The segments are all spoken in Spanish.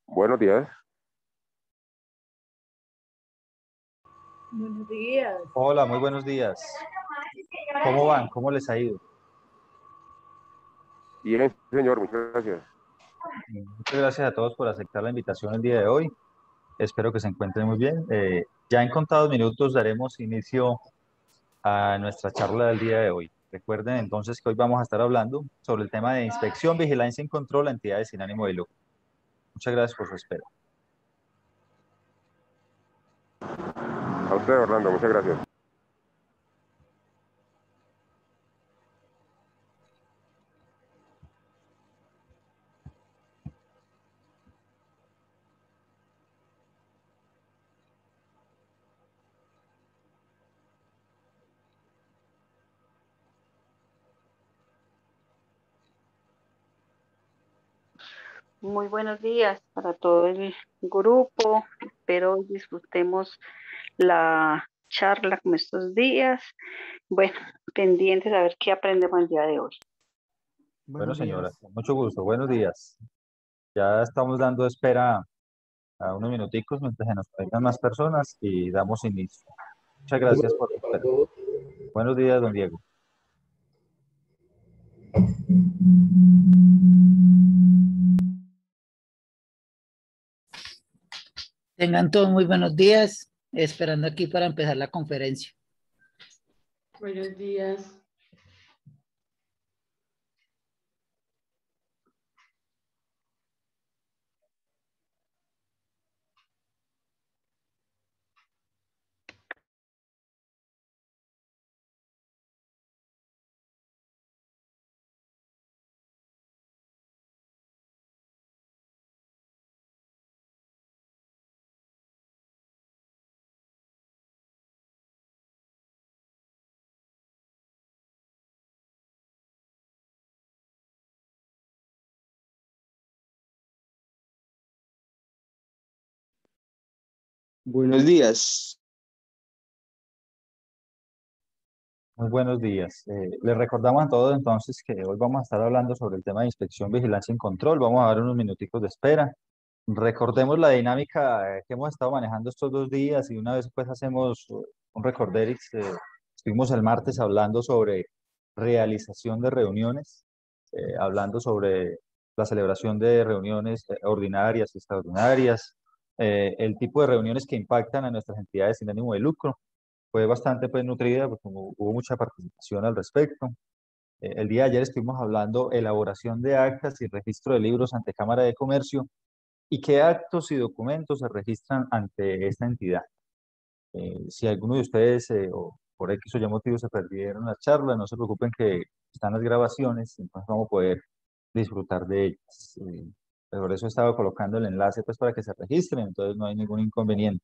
Buenos días. Buenos días. Hola, muy buenos días. ¿Cómo van? ¿Cómo les ha ido? Bien, señor, muchas gracias. Muchas gracias a todos por aceptar la invitación el día de hoy. Espero que se encuentren muy bien. Ya en contados minutos daremos inicio a nuestra charla del día de hoy. Recuerden entonces que hoy vamos a estar hablando sobre el tema de inspección, vigilancia y control a entidades sin ánimo de lucro. Muchas gracias por su espera. A usted, Orlando, muchas gracias. Muy buenos días para todo el grupo. Espero disfrutemos la charla como estos días. Bueno, pendientes a ver qué aprendemos el día de hoy. Bueno, Buenos señora, días. con mucho gusto. Buenos días. Ya estamos dando espera a unos minuticos mientras se nos conectan más personas y damos inicio. Muchas gracias por su espera. Buenos días, don Diego. Tengan todos muy buenos días, esperando aquí para empezar la conferencia. Buenos días. Buenos días. Muy buenos días. Les recordamos a todos entonces que hoy vamos a estar hablando sobre el tema de inspección, vigilancia y control. Vamos a dar unos minuticos de espera. Recordemos la dinámica que hemos estado manejando estos 2 días y una vez pues hacemos un recorderix. Estuvimos el martes hablando sobre realización de reuniones, hablando sobre la celebración de reuniones ordinarias y extraordinarias, el tipo de reuniones que impactan a nuestras entidades sin ánimo de lucro. Fue bastante pues nutrida, pues, como hubo mucha participación al respecto. El día de ayer estuvimos hablando elaboración de actas y registro de libros ante Cámara de Comercio y qué actos y documentos se registran ante esta entidad. Si alguno de ustedes o por X o Y motivo se perdieron la charla, no se preocupen que están las grabaciones, entonces vamos a poder disfrutar de ellas. Por eso he estado colocando el enlace pues para que se registren, entonces no hay ningún inconveniente.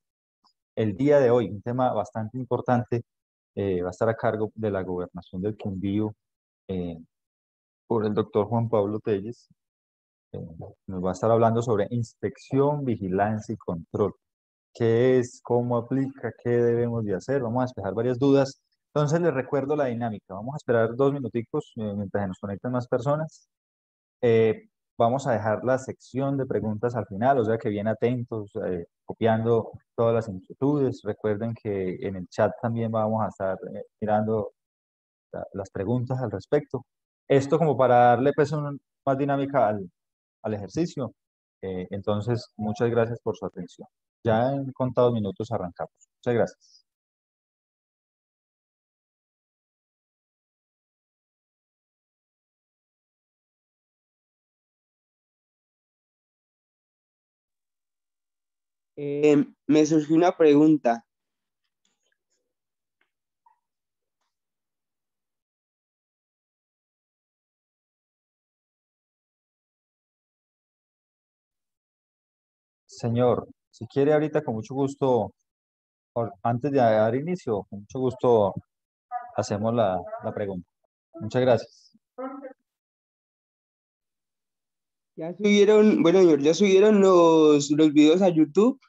El día de hoy, un tema bastante importante, va a estar a cargo de la gobernación del Quindío eh, por el doctor Juan Pablo Telles. Eh, Nos va a estar hablando sobre inspección, vigilancia y control. ¿Qué es? ¿Cómo aplica? ¿Qué debemos de hacer? Vamos a despejar varias dudas. Entonces les recuerdo la dinámica. Vamos a esperar 2 minuticos mientras se nos conectan más personas. Vamos a dejar la sección de preguntas al final, o sea que bien atentos, copiando todas las inquietudes. Recuerden que en el chat también vamos a estar mirando las preguntas al respecto. Esto como para darle pues más dinámica al ejercicio. Entonces, muchas gracias por su atención. Ya en contados minutos arrancamos. Muchas gracias. Me surgió una pregunta. Señor, si quiere ahorita con mucho gusto, antes de dar inicio, con mucho gusto hacemos la pregunta. Muchas gracias. Ya subieron, bueno, señor, ya subieron los videos a YouTube.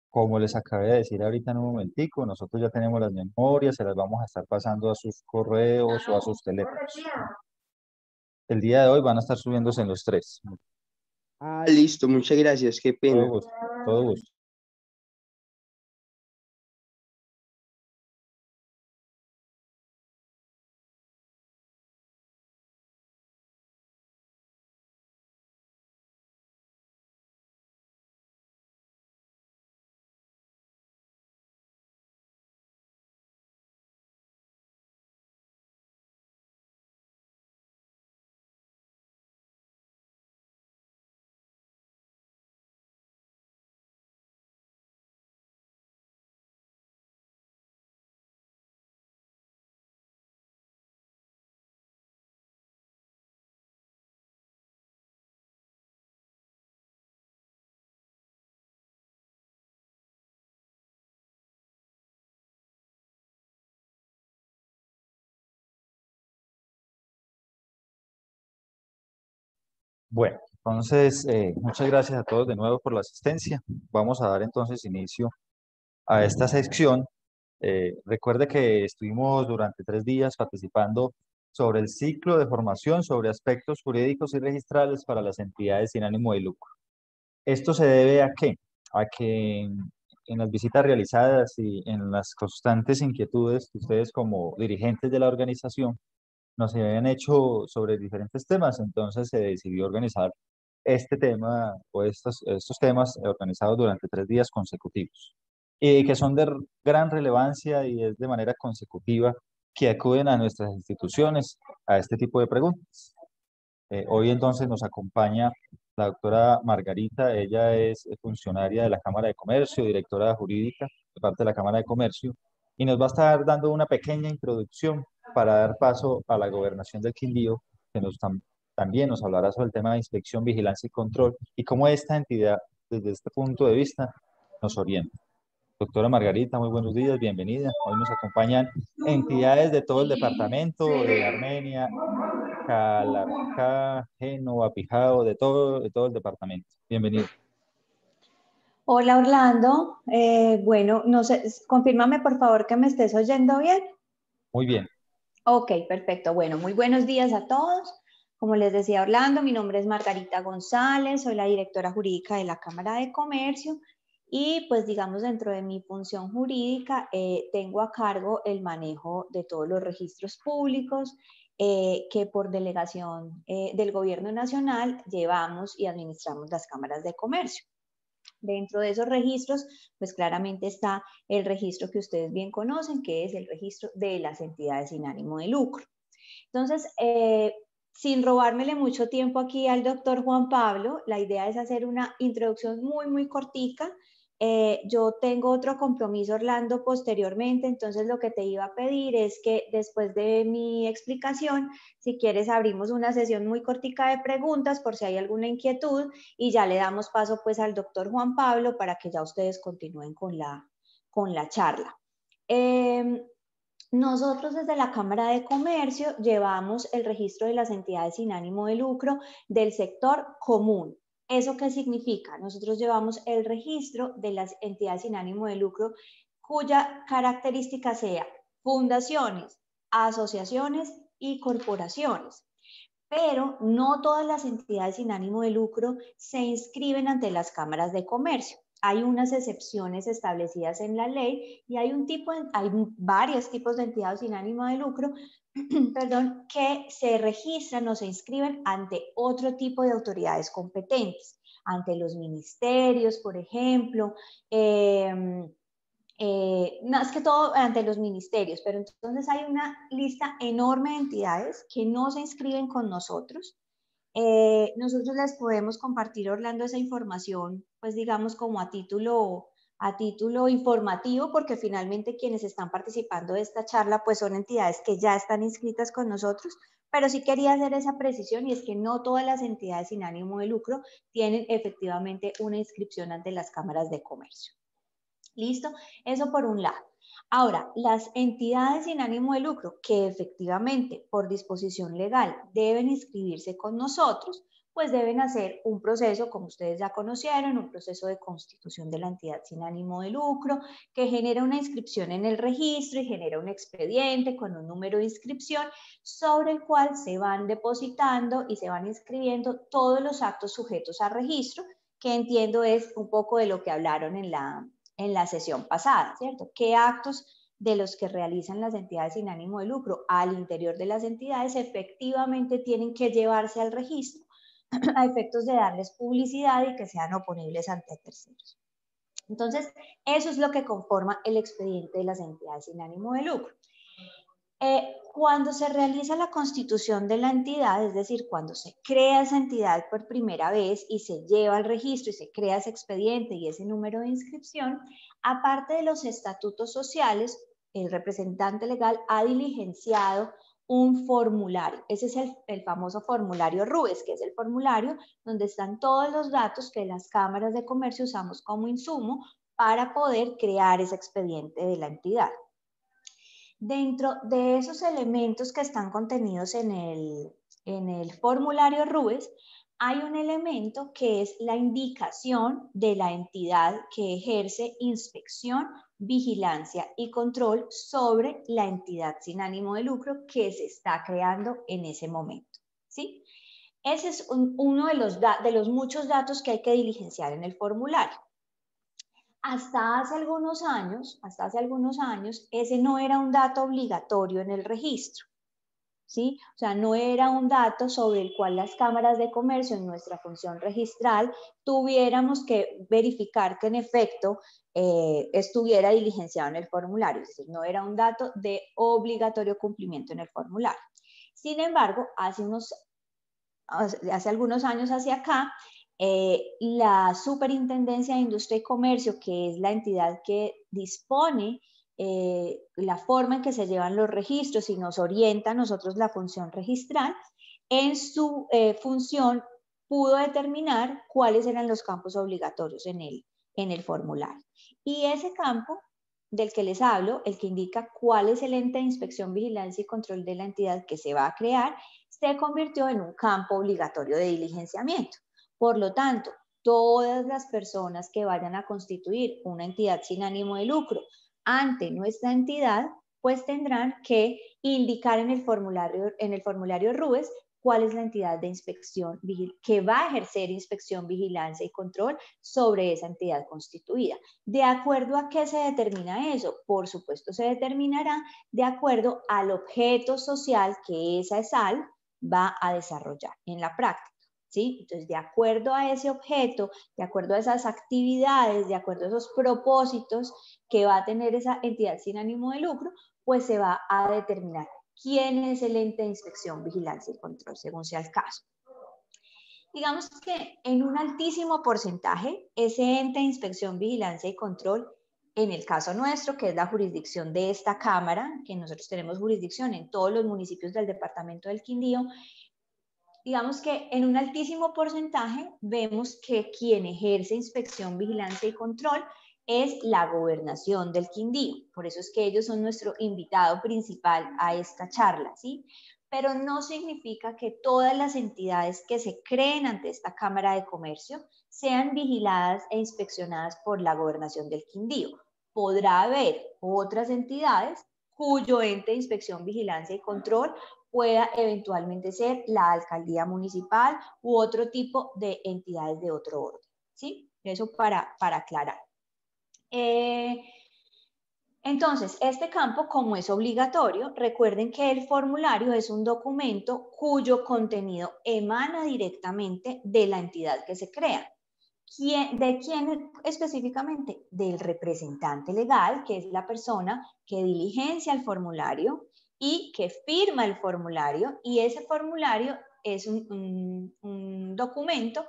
Como les acabé de decir ahorita en un momentico, nosotros ya tenemos las memorias, se las vamos a estar pasando a sus correos o a sus teléfonos. el día de hoy van a estar subiéndose en los 3. Ah, listo, muchas gracias, qué Todo pena. gusto, todo gusto. Bueno, entonces, muchas gracias a todos de nuevo por la asistencia. Vamos a dar entonces inicio a esta sección. Recuerde que estuvimos durante 3 días participando sobre el ciclo de formación sobre aspectos jurídicos y registrales para las entidades sin ánimo de lucro. ¿Esto se debe a qué? A que en las visitas realizadas y en las constantes inquietudes que ustedes como dirigentes de la organización nos habían hecho sobre diferentes temas, entonces se decidió organizar este tema o estos temas organizados durante 3 días consecutivos y que son de gran relevancia y es de manera consecutiva que acuden a nuestras instituciones a este tipo de preguntas. Hoy entonces nos acompaña la doctora Margarita, ella es funcionaria de la Cámara de Comercio, directora jurídica de parte de la Cámara de Comercio, y nos va a estar dando una pequeña introducción para dar paso a la gobernación del Quindío, que también nos hablará sobre el tema de inspección, vigilancia y control, y cómo esta entidad, desde este punto de vista, nos orienta. Doctora Margarita, muy buenos días, bienvenida. Hoy nos acompañan entidades de todo el departamento, de Armenia, Calarcá, Génova, Pijao, de todo el departamento. Bienvenido. Hola Orlando, bueno, no sé, confírmame por favor que me estés oyendo bien. Muy bien. Ok, perfecto. Bueno, muy buenos días a todos. Como les decía Orlando, mi nombre es Margarita González, soy la directora jurídica de la Cámara de Comercio y pues digamos dentro de mi función jurídica tengo a cargo el manejo de todos los registros públicos que por delegación del Gobierno Nacional llevamos y administramos las cámaras de comercio. Dentro de esos registros, pues claramente está el registro que ustedes bien conocen, que es el registro de las entidades sin ánimo de lucro. Entonces, sin robármele mucho tiempo aquí al doctor Juan Pablo, la idea es hacer una introducción muy cortica. Yo tengo otro compromiso, Orlando, posteriormente, entonces lo que te iba a pedir es que después de mi explicación, si quieres abrimos una sesión muy cortica de preguntas por si hay alguna inquietud y ya le damos paso pues al doctor Juan Pablo para que ya ustedes continúen con la charla. Nosotros desde la Cámara de Comercio llevamos el registro de las entidades sin ánimo de lucro del sector común. ¿Eso qué significa? Nosotros llevamos el registro de las entidades sin ánimo de lucro cuya característica sea fundaciones, asociaciones y corporaciones. Pero no todas las entidades sin ánimo de lucro se inscriben ante las cámaras de comercio. Hay unas excepciones establecidas en la ley y hay varios tipos de entidades sin ánimo de lucro perdón, que se registran o se inscriben ante otro tipo de autoridades competentes, ante los ministerios, por ejemplo, más que todo ante los ministerios, pero entonces hay una lista enorme de entidades que no se inscriben con nosotros. Nosotros les podemos compartir, Orlando, esa información, pues digamos como a título informativo, porque finalmente quienes están participando de esta charla pues son entidades que ya están inscritas con nosotros, pero sí quería hacer esa precisión y es que no todas las entidades sin ánimo de lucro tienen efectivamente una inscripción ante las cámaras de comercio. ¿Listo? Eso por un lado. Ahora, las entidades sin ánimo de lucro que efectivamente por disposición legal deben inscribirse con nosotros, pues deben hacer un proceso, como ustedes ya conocieron, un proceso de constitución de la entidad sin ánimo de lucro, que genera una inscripción en el registro y genera un expediente con un número de inscripción sobre el cual se van depositando y se van inscribiendo todos los actos sujetos a registro, que entiendo es un poco de lo que hablaron en la sesión pasada, ¿cierto? ¿Qué actos de los que realizan las entidades sin ánimo de lucro al interior de las entidades efectivamente tienen que llevarse al registro a efectos de darles publicidad y que sean oponibles ante terceros? Entonces, eso es lo que conforma el expediente de las entidades sin ánimo de lucro. Cuando se realiza la constitución de la entidad, es decir, cuando se crea esa entidad por primera vez y se lleva al registro y se crea ese expediente y ese número de inscripción, aparte de los estatutos sociales, el representante legal ha diligenciado un formulario. Ese es el famoso formulario RUES, que es el formulario donde están todos los datos que las cámaras de comercio usamos como insumo para poder crear ese expediente de la entidad. Dentro de esos elementos que están contenidos en el formulario RUES, hay un elemento que es la indicación de la entidad que ejerce inspección, vigilancia y control sobre la entidad sin ánimo de lucro que se está creando en ese momento, ¿sí? Ese es uno de los muchos datos que hay que diligenciar en el formulario. Hasta hace algunos años, ese no era un dato obligatorio en el registro, ¿sí? O sea, no era un dato sobre el cual las cámaras de comercio en nuestra función registral tuviéramos que verificar que en efecto estuviera diligenciado en el formulario, es decir, no era un dato de obligatorio cumplimiento en el formulario. Sin embargo, hace algunos años hacia acá, la Superintendencia de Industria y Comercio, que es la entidad que dispone la forma en que se llevan los registros y nos orienta a nosotros la función registral, en su función pudo determinar cuáles eran los campos obligatorios en el formulario. Y ese campo del que les hablo, el que indica cuál es el ente de inspección, vigilancia y control de la entidad que se va a crear, se convirtió en un campo obligatorio de diligenciamiento. Por lo tanto, todas las personas que vayan a constituir una entidad sin ánimo de lucro ante nuestra entidad, pues tendrán que indicar en el formulario RUES cuál es la entidad de inspección que va a ejercer inspección, vigilancia y control sobre esa entidad constituida. ¿De acuerdo a qué se determina eso? Por supuesto, se determinará de acuerdo al objeto social que esa ESAL va a desarrollar en la práctica, ¿sí? Entonces, de acuerdo a ese objeto, de acuerdo a esas actividades, de acuerdo a esos propósitos que va a tener esa entidad sin ánimo de lucro, pues se va a determinar quién es el ente de inspección, vigilancia y control, según sea el caso. Digamos que en un altísimo porcentaje, ese ente de inspección, vigilancia y control, en el caso nuestro, que es la jurisdicción de esta Cámara, que nosotros tenemos jurisdicción en todos los municipios del departamento del Quindío, digamos que en un altísimo porcentaje vemos que quien ejerce inspección, vigilancia y control es la Gobernación del Quindío. Por eso es que ellos son nuestro invitado principal a esta charla, ¿sí? Pero no significa que todas las entidades que se creen ante esta Cámara de Comercio sean vigiladas e inspeccionadas por la Gobernación del Quindío. Podrá haber otras entidades cuyo ente de inspección, vigilancia y control pueda eventualmente ser la alcaldía municipal u otro tipo de entidades de otro orden, ¿sí? Eso para aclarar. Entonces, este campo, como es obligatorio, recuerden que el formulario es un documento cuyo contenido emana directamente de la entidad que se crea. ¿De quién específicamente? Del representante legal, que es la persona que diligencia el formulario y que firma el formulario, y ese formulario es un documento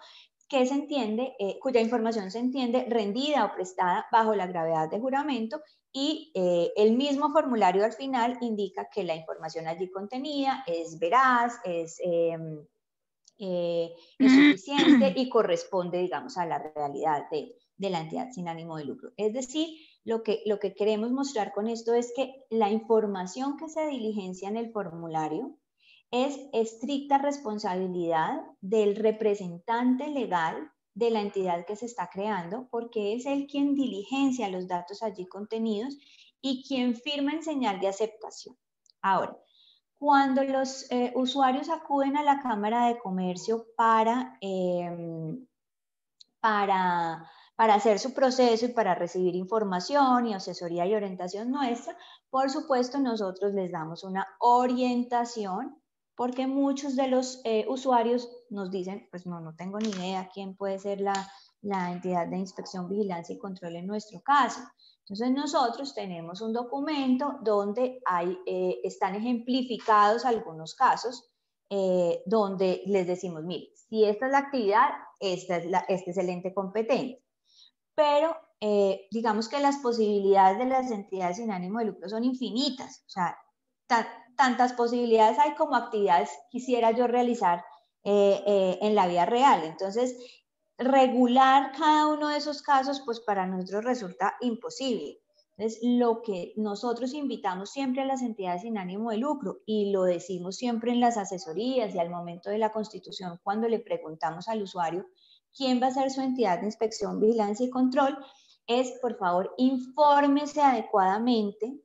que se entiende, cuya información se entiende rendida o prestada bajo la gravedad de juramento, y el mismo formulario al final indica que la información allí contenida es veraz, es suficiente y corresponde, digamos, a la realidad de la entidad sin ánimo de lucro. Es decir, lo que queremos mostrar con esto es que la información que se diligencia en el formulario es estricta responsabilidad del representante legal de la entidad que se está creando, porque es él quien diligencia los datos allí contenidos y quien firma en señal de aceptación. Ahora, cuando los usuarios acuden a la Cámara de Comercio para hacer su proceso y para recibir información y asesoría y orientación nuestra, por supuesto nosotros les damos una orientación, porque muchos de los usuarios nos dicen, pues no tengo ni idea quién puede ser la entidad de inspección, vigilancia y control en nuestro caso. Entonces nosotros tenemos un documento donde están ejemplificados algunos casos donde les decimos, mire, si esta es la actividad, este es el ente competente. Pero digamos que las posibilidades de las entidades sin ánimo de lucro son infinitas. O sea, tantas posibilidades hay como actividades quisiera yo realizar en la vida real. Entonces, regular cada uno de esos casos, pues para nosotros resulta imposible. Entonces, lo que nosotros invitamos siempre a las entidades sin ánimo de lucro, y lo decimos siempre en las asesorías y al momento de la constitución, cuando le preguntamos al usuario quién va a ser su entidad de inspección, vigilancia y control, es, por favor, infórmese adecuadamente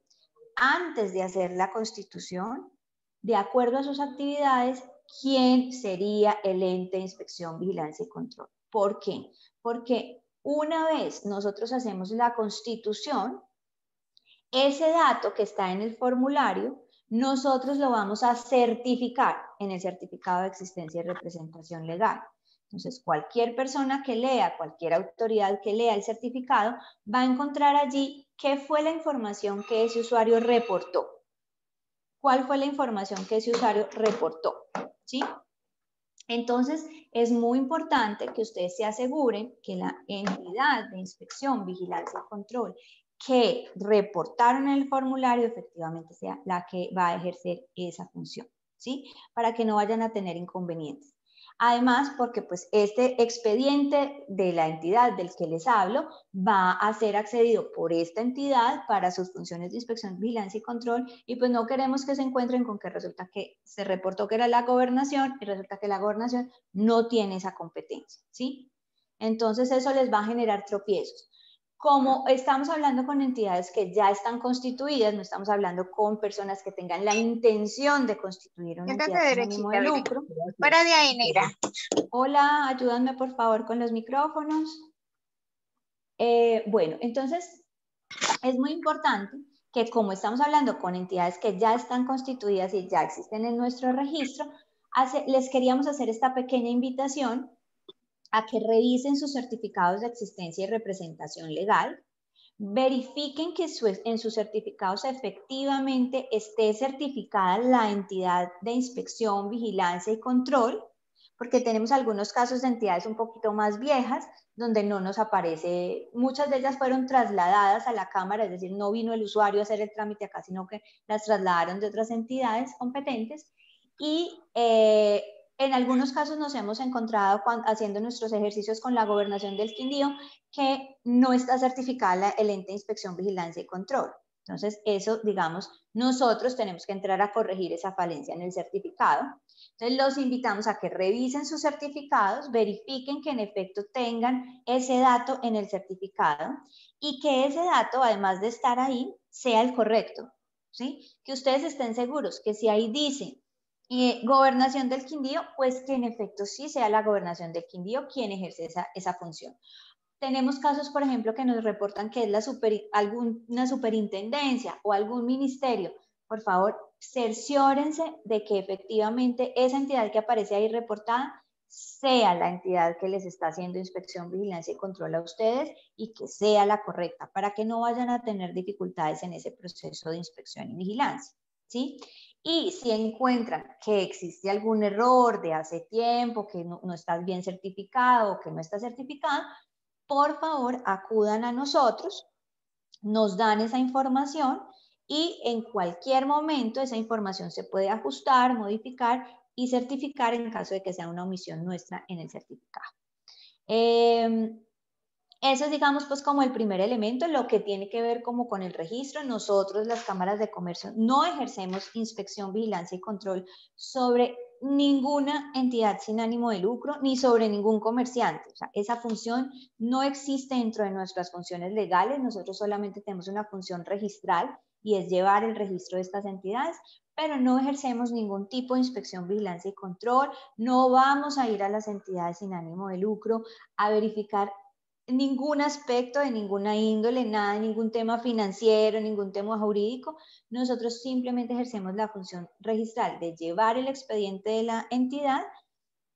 antes de hacer la constitución, de acuerdo a sus actividades, quién sería el ente de inspección, vigilancia y control. ¿Por qué? Porque una vez nosotros hacemos la constitución, ese dato que está en el formulario, nosotros lo vamos a certificar en el certificado de existencia y representación legal. Entonces, cualquier persona que lea, cualquier autoridad que lea el certificado, va a encontrar allí qué fue la información que ese usuario reportó. ¿Cuál fue la información que ese usuario reportó? ¿Sí? Entonces, es muy importante que ustedes se aseguren que la entidad de inspección, vigilancia y control que reportaron en el formulario efectivamente sea la que va a ejercer esa función, ¿sí? Para que no vayan a tener inconvenientes. Además, porque pues este expediente de la entidad del que les hablo va a ser accedido por esta entidad para sus funciones de inspección, vigilancia y control, y pues no queremos que se encuentren con que resulta que se reportó que era la gobernación y resulta que la gobernación no tiene esa competencia, ¿sí? Entonces eso les va a generar tropiezos. Como estamos hablando con entidades que ya están constituidas, no estamos hablando con personas que tengan la intención de constituir una entidad sin ánimo de lucro. Fuera de ahí, negra. Hola, ayúdame por favor con los micrófonos. Bueno, entonces es muy importante que como estamos hablando con entidades que ya están constituidas y ya existen en nuestro registro, les queríamos hacer esta pequeña invitación a que revisen sus certificados de existencia y representación legal, verifiquen que en sus certificados efectivamente esté certificada la entidad de inspección, vigilancia y control, porque tenemos algunos casos de entidades un poquito más viejas donde no nos aparece, muchas de ellas fueron trasladadas a la Cámara, es decir, no vino el usuario a hacer el trámite acá, sino que las trasladaron de otras entidades competentes, y en algunos casos nos hemos encontrado haciendo nuestros ejercicios con la Gobernación del Quindío que no está certificada el ente de inspección, vigilancia y control. Entonces, eso, digamos, nosotros tenemos que entrar a corregir esa falencia en el certificado. Entonces, los invitamos a que revisen sus certificados, verifiquen que en efecto tengan ese dato en el certificado y que ese dato, además de estar ahí, sea el correcto, ¿sí? Que ustedes estén seguros que si ahí dice Gobernación del Quindío, pues que en efecto sí sea la Gobernación del Quindío quien ejerce esa función. Tenemos casos, por ejemplo, que nos reportan que es alguna superintendencia o algún ministerio. Por favor, cerciórense de que efectivamente esa entidad que aparece ahí reportada sea la entidad que les está haciendo inspección, vigilancia y control a ustedes y que sea la correcta para que no vayan a tener dificultades en ese proceso de inspección y vigilancia, ¿sí? Y si encuentran que existe algún error de hace tiempo, que no está bien certificado o que no está certificado, por favor acudan a nosotros, nos dan esa información y en cualquier momento esa información se puede ajustar, modificar y certificar en caso de que sea una omisión nuestra en el certificado. Eso es, digamos, pues como el primer elemento, lo que tiene que ver como con el registro. Nosotros, las cámaras de comercio, no ejercemos inspección, vigilancia y control sobre ninguna entidad sin ánimo de lucro, ni sobre ningún comerciante. O sea, esa función no existe dentro de nuestras funciones legales. Nosotros solamente tenemos una función registral y es llevar el registro de estas entidades, pero no ejercemos ningún tipo de inspección, vigilancia y control. No vamos a ir a las entidades sin ánimo de lucro a verificar ningún aspecto de ninguna índole, nada, ningún tema financiero, ningún tema jurídico. Nosotros simplemente ejercemos la función registral de llevar el expediente de la entidad,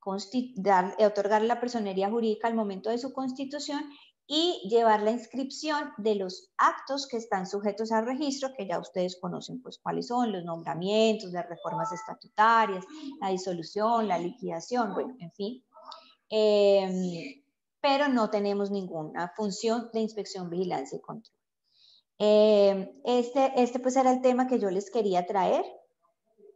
otorgar la personería jurídica al momento de su constitución y llevar la inscripción de los actos que están sujetos al registro, que ya ustedes conocen pues cuáles son, los nombramientos, las reformas estatutarias, la disolución, la liquidación, bueno, en fin. Pero no tenemos ninguna función de inspección, vigilancia y control. Este pues era el tema que yo les quería traer.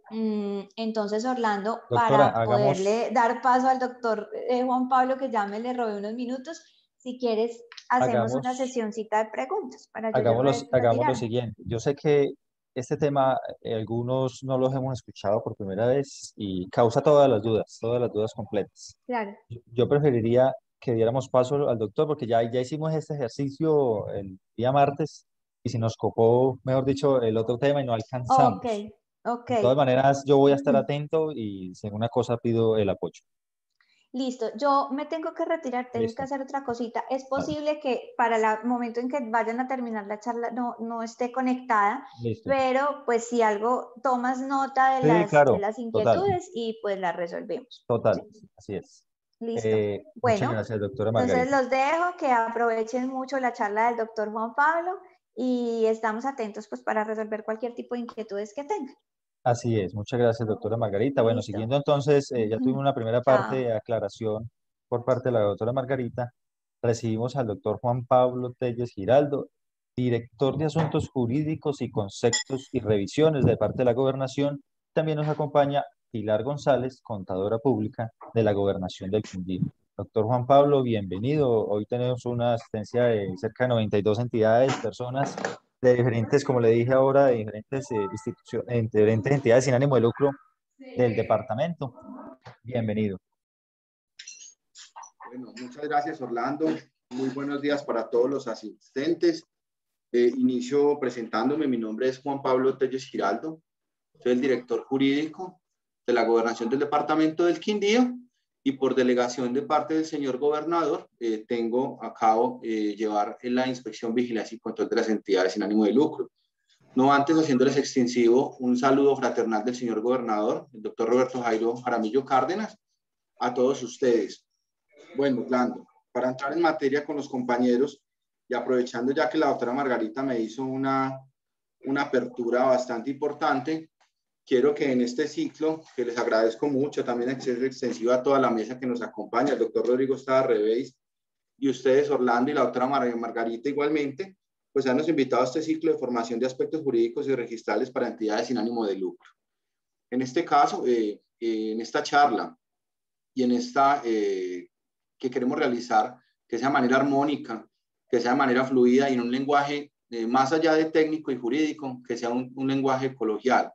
Entonces, Orlando, Doctora, para poderle dar paso al doctor Juan Pablo, que ya me le robé unos minutos, si quieres, hacemos una sesioncita de preguntas para yo hagamos lo retirarme. siguiente. Yo sé que este tema algunos no los hemos escuchado por primera vez y causa todas las dudas completas. Claro. Yo preferiría que diéramos paso al doctor porque ya hicimos este ejercicio el día martes y se nos copó, mejor dicho, el otro tema y no alcanzamos. Ok. De todas maneras, yo voy a estar atento y si alguna cosa pido el apoyo. Listo, yo me tengo que retirar, tengo que hacer otra cosita. Es posible que para el momento en que vayan a terminar la charla no esté conectada, Listo. pero pues si algo, tomas nota de, claro, las total. inquietudes y pues las resolvemos. Total, ¿Sí? así es. Listo. Muchas Bueno, gracias, doctora Margarita. entonces los dejo, que aprovechen mucho la charla del doctor Juan Pablo y estamos atentos pues para resolver cualquier tipo de inquietudes que tengan. Así es, muchas gracias, doctora Margarita. Bueno, Listo. siguiendo entonces, ya tuvimos una primera parte Chao. de aclaración por parte de la doctora Margarita. Recibimos al doctor Juan Pablo Telles Giraldo, director de Asuntos Jurídicos y Conceptos y Revisiones de parte de la Gobernación. También nos acompaña Pilar González, contadora pública de la Gobernación del Quindío. Doctor Juan Pablo, bienvenido. Hoy tenemos una asistencia de cerca de 92 entidades, personas de diferentes, como le dije ahora, de diferentes instituciones, diferentes entidades sin ánimo de lucro del departamento. Bienvenido. Bueno, muchas gracias, Orlando. Muy buenos días para todos los asistentes. Inicio presentándome. Mi nombre es Juan Pablo Telles Giraldo. Soy el director jurídico de la Gobernación del Departamento del Quindío y por delegación de parte del señor gobernador tengo a cabo llevar la inspección, vigilancia y control de las entidades sin ánimo de lucro. No antes haciéndoles extensivo un saludo fraternal del señor gobernador, el doctor Roberto Jairo Jaramillo Cárdenas, a todos ustedes. Bueno, Orlando, para entrar en materia con los compañeros y aprovechando ya que la doctora Margarita me hizo una apertura bastante importante, quiero que en este ciclo, que les agradezco mucho, también acceso extensivo a toda la mesa que nos acompaña, el doctor Rodrigo Revés y ustedes, Orlando y la doctora Margarita igualmente, pues han nos invitado a este ciclo de formación de aspectos jurídicos y registrales para entidades sin ánimo de lucro. En este caso, en esta charla y en esta que queremos realizar, que sea de manera armónica, que sea de manera fluida y en un lenguaje más allá de técnico y jurídico, que sea un lenguaje coloquial,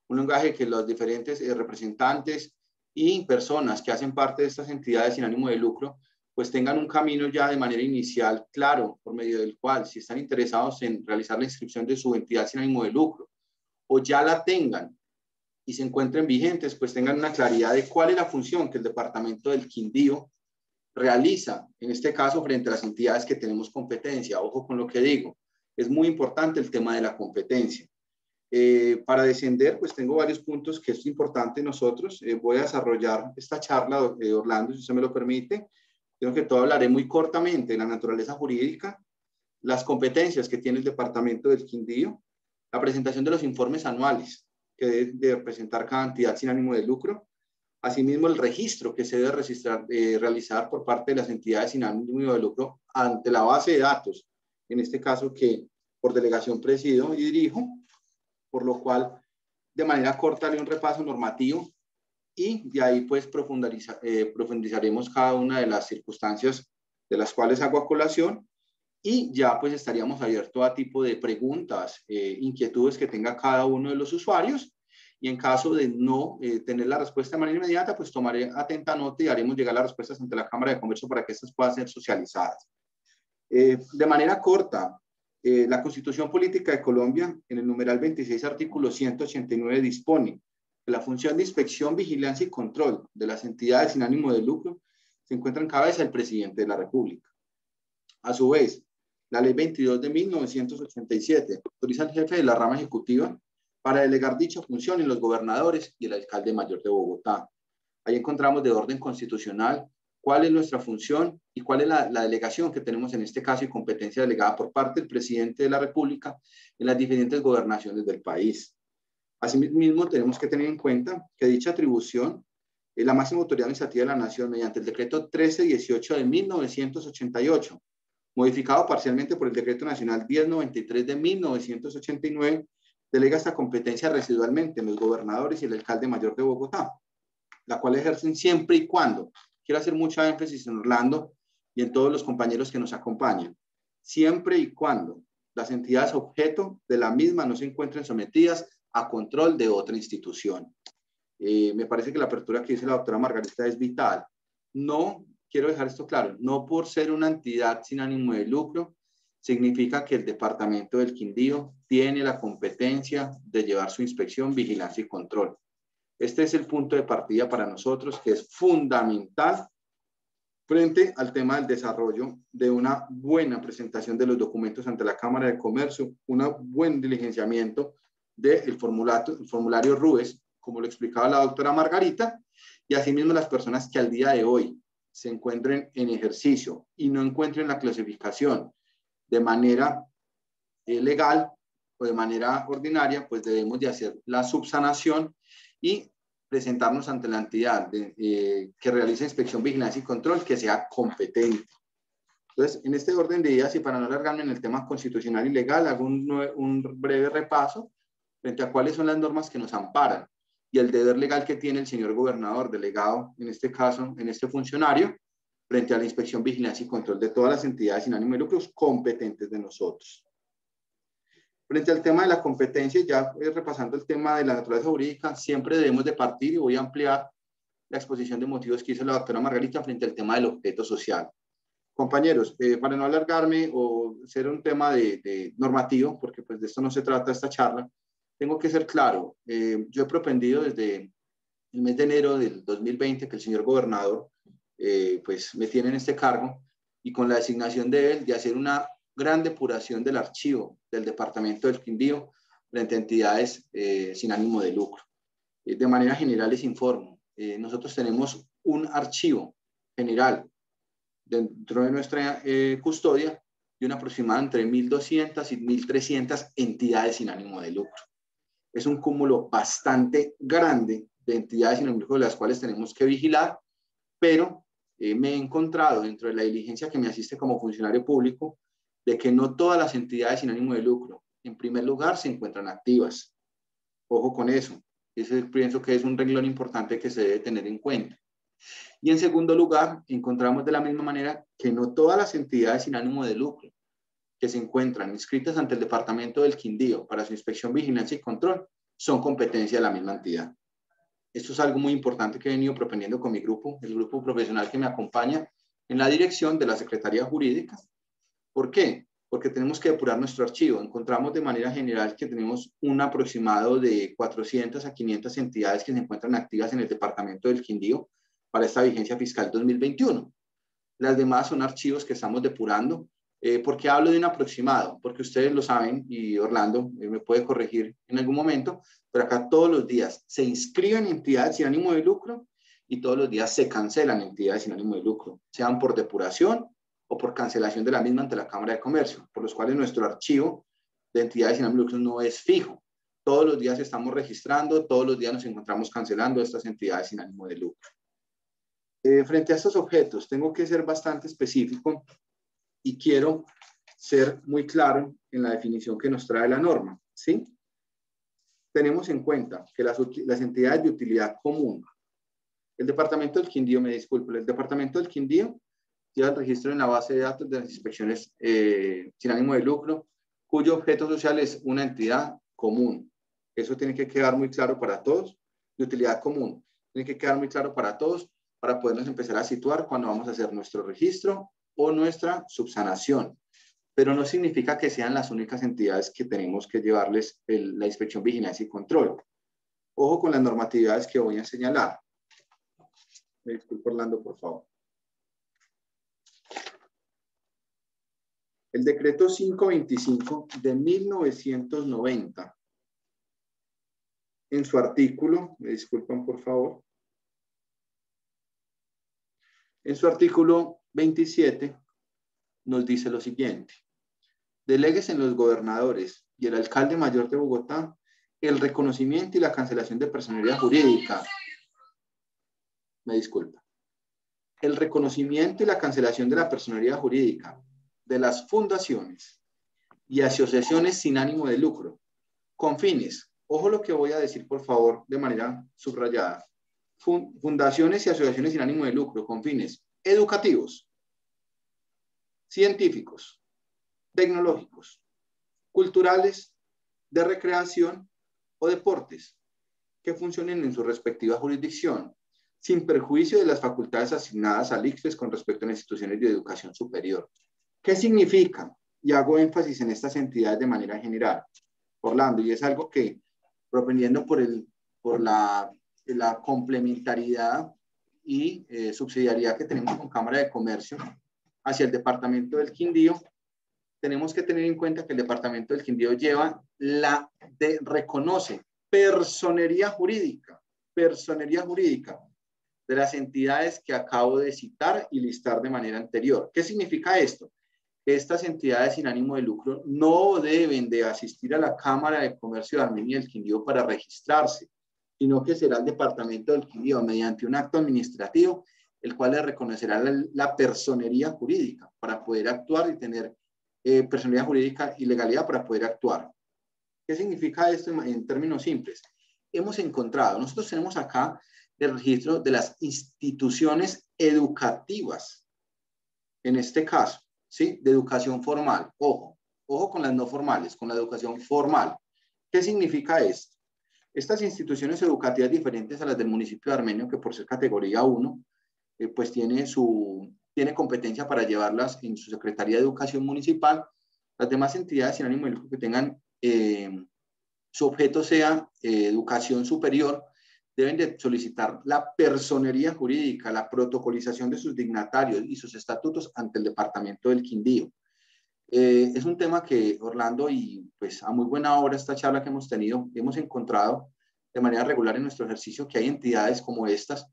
un lenguaje que los diferentes representantes y personas que hacen parte de estas entidades sin ánimo de lucro, pues tengan un camino ya de manera inicial claro, por medio del cual, si están interesados en realizar la inscripción de su entidad sin ánimo de lucro, o ya la tengan y se encuentren vigentes, pues tengan una claridad de cuál es la función que el Departamento del Quindío realiza, en este caso, frente a las entidades que tenemos competencia. Ojo con lo que digo, es muy importante el tema de la competencia. Para descender, pues tengo varios puntos que es importante nosotros. Voy a desarrollar esta charla, Orlando, si usted me lo permite. Creo que todo hablaré muy cortamente de la naturaleza jurídica, las competencias que tiene el Departamento del Quindío, la presentación de los informes anuales que debe presentar cada entidad sin ánimo de lucro, asimismo el registro que se debe realizar por parte de las entidades sin ánimo de lucro ante la base de datos, en este caso que por delegación presido y dirijo, por lo cual de manera corta haré un repaso normativo y de ahí pues profundizaremos cada una de las circunstancias de las cuales hago a colación, y ya pues estaríamos abiertos a tipo de preguntas, inquietudes que tenga cada uno de los usuarios, y en caso de no tener la respuesta de manera inmediata, pues tomaré atenta nota y haremos llegar las respuestas ante la Cámara de Comercio para que estas puedan ser socializadas. De manera corta, la Constitución Política de Colombia, en el numeral 26, artículo 189, dispone que la función de inspección, vigilancia y control de las entidades sin ánimo de lucro se encuentra en cabeza del presidente de la República. A su vez, la Ley 22 de 1987 autoriza al jefe de la rama ejecutiva para delegar dicha función en los gobernadores y el alcalde mayor de Bogotá. Ahí encontramos de orden constitucional cuál es nuestra función y cuál es la delegación que tenemos en este caso y competencia delegada por parte del presidente de la República en las diferentes gobernaciones del país. Asimismo, tenemos que tener en cuenta que dicha atribución es la máxima autoridad administrativa de la Nación mediante el decreto 1318 de 1988, modificado parcialmente por el decreto nacional 1093 de 1989, delega esta competencia residualmente en los gobernadores y el alcalde mayor de Bogotá, la cual ejercen siempre y cuando, quiero hacer mucha énfasis en Orlando y en todos los compañeros que nos acompañan, siempre y cuando las entidades objeto de la misma no se encuentren sometidas a control de otra institución. Me parece que la apertura que dice la doctora Margarita es vital. No, quiero dejar esto claro, no por ser una entidad sin ánimo de lucro, significa que el departamento del Quindío tiene la competencia de llevar su inspección, vigilancia y control. Este es el punto de partida para nosotros, que es fundamental frente al tema del desarrollo de una buena presentación de los documentos ante la Cámara de Comercio, un buen diligenciamiento del formulario RUES, como lo explicaba la doctora Margarita, y asimismo las personas que al día de hoy se encuentren en ejercicio y no encuentren la clasificación de manera legal o de manera ordinaria, pues debemos de hacer la subsanación y presentarnos ante la entidad que realice inspección, vigilancia y control, que sea competente. Entonces, en este orden de ideas y para no alargarme en el tema constitucional y legal, hago un breve repaso frente a cuáles son las normas que nos amparan y el deber legal que tiene el señor gobernador delegado, en este caso, en este funcionario, frente a la inspección, vigilancia y control de todas las entidades sin ánimo de lucro competentes de nosotros. Frente al tema de la competencia, ya repasando el tema de la naturaleza jurídica, siempre debemos de partir y voy a ampliar la exposición de motivos que hizo la doctora Margarita frente al tema del objeto social. Compañeros, para no alargarme o ser un tema de normativo, porque pues de esto no se trata esta charla, tengo que ser claro. Yo he propendido desde el mes de enero del 2020 que el señor gobernador pues me tiene en este cargo y con la designación de él de hacer una gran depuración del archivo del departamento del Quindío frente a entidades sin ánimo de lucro. De manera general les informo, nosotros tenemos un archivo general dentro de nuestra custodia de una aproximada entre 1.200 y 1.300 entidades sin ánimo de lucro. Es un cúmulo bastante grande de entidades sin ánimo de lucro de las cuales tenemos que vigilar, pero me he encontrado dentro de la diligencia que me asiste como funcionario público de que no todas las entidades sin ánimo de lucro, en primer lugar, se encuentran activas. Ojo con eso. Ese pienso que es un renglón importante que se debe tener en cuenta. Y en segundo lugar, encontramos de la misma manera que no todas las entidades sin ánimo de lucro que se encuentran inscritas ante el departamento del Quindío para su inspección, vigilancia y control son competencia de la misma entidad. Esto es algo muy importante que he venido proponiendo con mi grupo, el grupo profesional que me acompaña en la dirección de la Secretaría Jurídica. ¿Por qué? Porque tenemos que depurar nuestro archivo. Encontramos de manera general que tenemos un aproximado de 400 a 500 entidades que se encuentran activas en el departamento del Quindío para esta vigencia fiscal 2021. Las demás son archivos que estamos depurando. ¿Por qué hablo de un aproximado? Porque ustedes lo saben y Orlando me puede corregir en algún momento, pero acá todos los días se inscriben entidades sin ánimo de lucro y todos los días se cancelan entidades sin ánimo de lucro, sean por depuración o por cancelación de la misma ante la Cámara de Comercio, por los cuales nuestro archivo de entidades sin ánimo de lucro no es fijo. Todos los días estamos registrando, todos los días nos encontramos cancelando estas entidades sin ánimo de lucro. Frente a estos objetos, tengo que ser bastante específico y quiero ser muy claro en la definición que nos trae la norma, ¿sí? Tenemos en cuenta que las entidades de utilidad común, el departamento del Quindío, me disculpo, el departamento del Quindío lleva el registro en la base de datos de las inspecciones sin ánimo de lucro, cuyo objeto social es una entidad común. Eso tiene que quedar muy claro para todos, de utilidad común. Tiene que quedar muy claro para todos para podernos empezar a situar cuando vamos a hacer nuestro registro o nuestra subsanación. Pero no significa que sean las únicas entidades que tenemos que llevarles la inspección, vigilancia y control. Ojo con las normatividades que voy a señalar. Me disculpo, Orlando, por favor. El decreto 525 de 1990, en su artículo, me disculpan por favor, en su artículo 27 nos dice lo siguiente: delegues en los gobernadores y el alcalde mayor de Bogotá el reconocimiento y la cancelación de personería jurídica. Me disculpa. El reconocimiento y la cancelación de la personería jurídica de las fundaciones y asociaciones sin ánimo de lucro, con fines, ojo lo que voy a decir por favor de manera subrayada, fundaciones y asociaciones sin ánimo de lucro, con fines educativos, científicos, tecnológicos, culturales, de recreación o deportes, que funcionen en su respectiva jurisdicción, sin perjuicio de las facultades asignadas al ICFES con respecto a las instituciones de educación superior. ¿Qué significa? Y hago énfasis en estas entidades de manera general, Orlando, y es algo que, propendiendo por la complementariedad y subsidiariedad que tenemos con Cámara de Comercio hacia el departamento del Quindío, tenemos que tener en cuenta que el departamento del Quindío lleva reconoce personería jurídica de las entidades que acabo de citar y listar de manera anterior. ¿Qué significa esto? Estas entidades sin ánimo de lucro no deben de asistir a la Cámara de Comercio de Armenia y el Quindío para registrarse, sino que será el departamento del Quindío mediante un acto administrativo, el cual le reconocerá la personería jurídica para poder actuar y tener personalidad jurídica y legalidad para poder actuar. ¿Qué significa esto en términos simples? Nosotros tenemos acá el registro de las instituciones educativas, en este caso, ¿sí? De educación formal. Ojo con las no formales, con la educación formal. ¿Qué significa esto? Estas instituciones educativas diferentes a las del municipio de Armenio, que por ser categoría 1, pues tiene competencia para llevarlas en su Secretaría de Educación Municipal. Las demás entidades sin ánimo de lucro que tengan su objeto sea educación superior, deben de solicitar la personería jurídica, la protocolización de sus dignatarios y sus estatutos ante el departamento del Quindío. Es un tema que, Orlando, y pues a muy buena hora esta charla que hemos tenido, hemos encontrado de manera regular en nuestro ejercicio que hay entidades como estas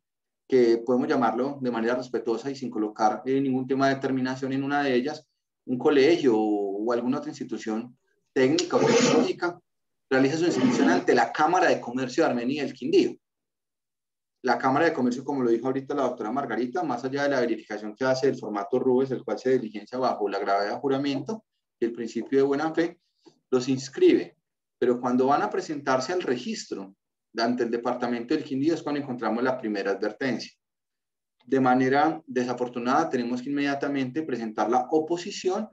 que podemos llamarlo de manera respetuosa y sin colocar ningún tema de determinación en una de ellas, un colegio o alguna otra institución técnica o tecnológica realiza su inscripción ante la Cámara de Comercio de Armenia y el Quindío. La Cámara de Comercio, como lo dijo ahorita la doctora Margarita, más allá de la verificación que hace el formato RUBES, el cual se diligencia bajo la gravedad de juramento y el principio de buena fe, los inscribe. Pero cuando van a presentarse al registro ante el departamento del Quindío es cuando encontramos la primera advertencia. De manera desafortunada, tenemos que inmediatamente presentar la oposición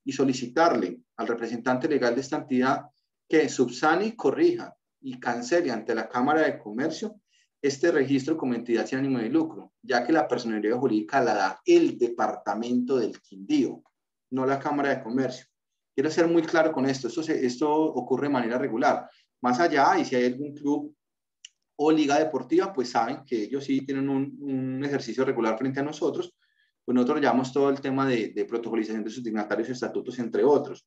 y solicitarle al representante legal de esta entidad que subsane y corrija y cancele ante la Cámara de Comercio este registro como entidad sin ánimo de lucro, ya que la personería jurídica la da el departamento del Quindío, no la Cámara de Comercio. Quiero ser muy claro con esto. Esto ocurre de manera regular. Más allá, y si hay algún club o liga deportiva, pues saben que ellos sí tienen un ejercicio regular frente a nosotros, pues nosotros llevamos todo el tema de protocolización de sus dignatarios y estatutos, entre otros.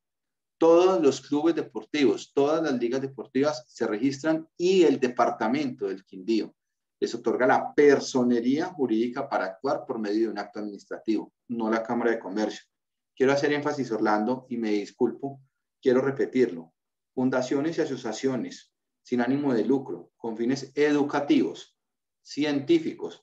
Todos los clubes deportivos, todas las ligas deportivas se registran y el departamento del Quindío les otorga la personería jurídica para actuar por medio de un acto administrativo, no la Cámara de Comercio. Quiero hacer énfasis, Orlando, y me disculpo, quiero repetirlo. Fundaciones y asociaciones sin ánimo de lucro, con fines educativos, científicos,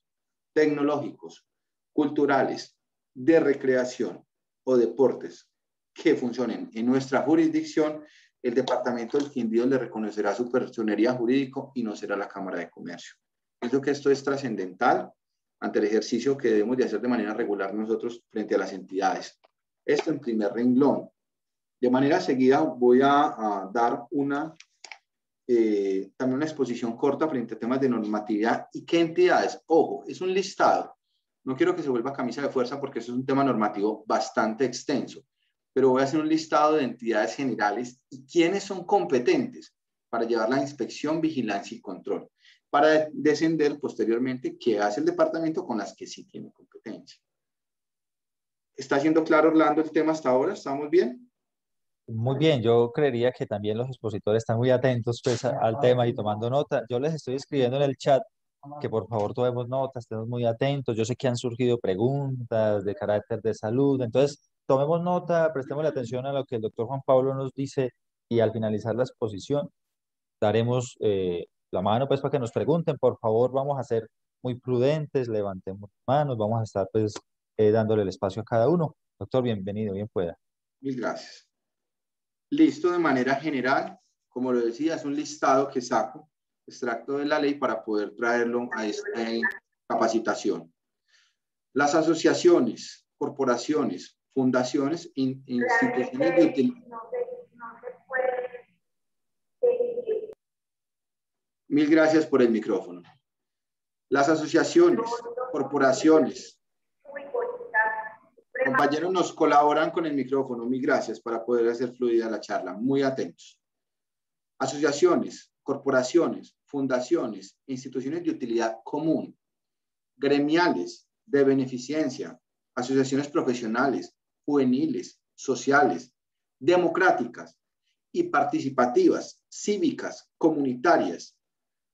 tecnológicos, culturales, de recreación o deportes que funcionen en nuestra jurisdicción, el departamento del Quindío le reconocerá su personería jurídico y no será la Cámara de Comercio. Creo que esto es trascendental ante el ejercicio que debemos de hacer de manera regular nosotros frente a las entidades. Esto en primer renglón. De manera seguida voy a dar también una exposición corta frente a temas de normatividad y qué entidades. Ojo, es un listado. No quiero que se vuelva camisa de fuerza porque eso es un tema normativo bastante extenso, pero voy a hacer un listado de entidades generales y quiénes son competentes para llevar la inspección, vigilancia y control, para descender posteriormente qué hace el departamento con las que sí tiene competencia. ¿Está siendo claro, Orlando, el tema hasta ahora? ¿Estamos bien? Muy bien, yo creería que también los expositores están muy atentos pues, al tema y tomando nota. Yo les estoy escribiendo en el chat que por favor tomemos nota, estemos muy atentos. Yo sé que han surgido preguntas de carácter de salud, entonces tomemos nota, prestemos atención a lo que el doctor Juan Pablo nos dice y al finalizar la exposición daremos la mano pues para que nos pregunten. Por favor, vamos a ser muy prudentes, levantemos manos, vamos a estar pues dándole el espacio a cada uno. Doctor, bienvenido, bien pueda. Mil gracias. Listo, de manera general, como lo decía, es un listado que saco, extracto de la ley para poder traerlo a esta capacitación. Las asociaciones, corporaciones, fundaciones, instituciones de utilidad. Mil gracias por el micrófono. Las asociaciones, corporaciones, compañeros nos colaboran con el micrófono. Mil gracias para poder hacer fluida la charla. Muy atentos. Asociaciones, corporaciones, fundaciones, instituciones de utilidad común, gremiales, de beneficencia, asociaciones profesionales, juveniles, sociales, democráticas y participativas, cívicas, comunitarias,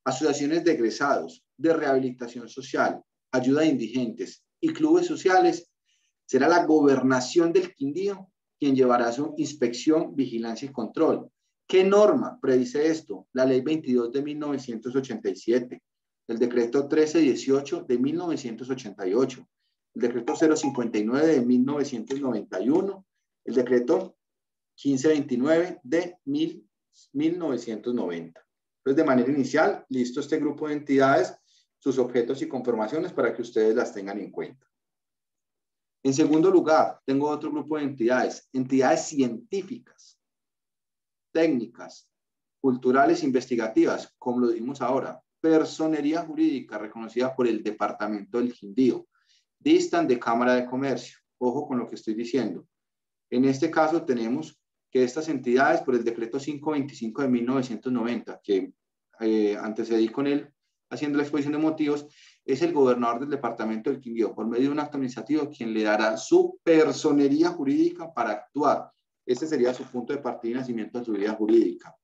asociaciones de egresados, de rehabilitación social, ayuda a indigentes y clubes sociales, será la Gobernación del Quindío quien llevará su inspección, vigilancia y control. ¿Qué norma predice esto? La Ley 22 de 1987, el Decreto 1318 de 1988, el Decreto 059 de 1991, el Decreto 1529 de 1990. Entonces, de manera inicial, listo este grupo de entidades, sus objetos y conformaciones para que ustedes las tengan en cuenta. En segundo lugar, tengo otro grupo de entidades, entidades científicas, técnicas, culturales, investigativas, como lo dijimos ahora, personería jurídica reconocida por el Departamento del Quindío, distan de Cámara de Comercio. Ojo con lo que estoy diciendo. En este caso tenemos que estas entidades, por el decreto 525 de 1990, que antecedí con él haciendo la exposición de motivos, es el gobernador del departamento del Quindío, por medio de un acto administrativo, quien le dará su personería jurídica para actuar. Este sería su punto de partida y nacimiento de su vida jurídica.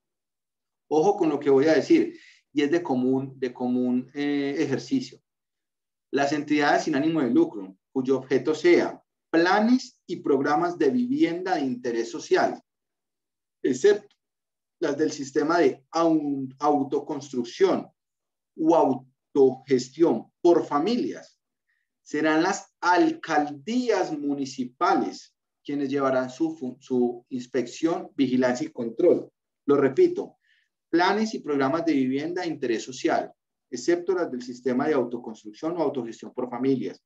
Ojo con lo que voy a decir, y es de común ejercicio. Las entidades sin ánimo de lucro, cuyo objeto sea planes y programas de vivienda de interés social, excepto las del sistema de autoconstrucción o autogestión por familias, serán las alcaldías municipales quienes llevarán su inspección, vigilancia y control. Lo repito, planes y programas de vivienda de interés social, excepto las del sistema de autoconstrucción o autogestión por familias.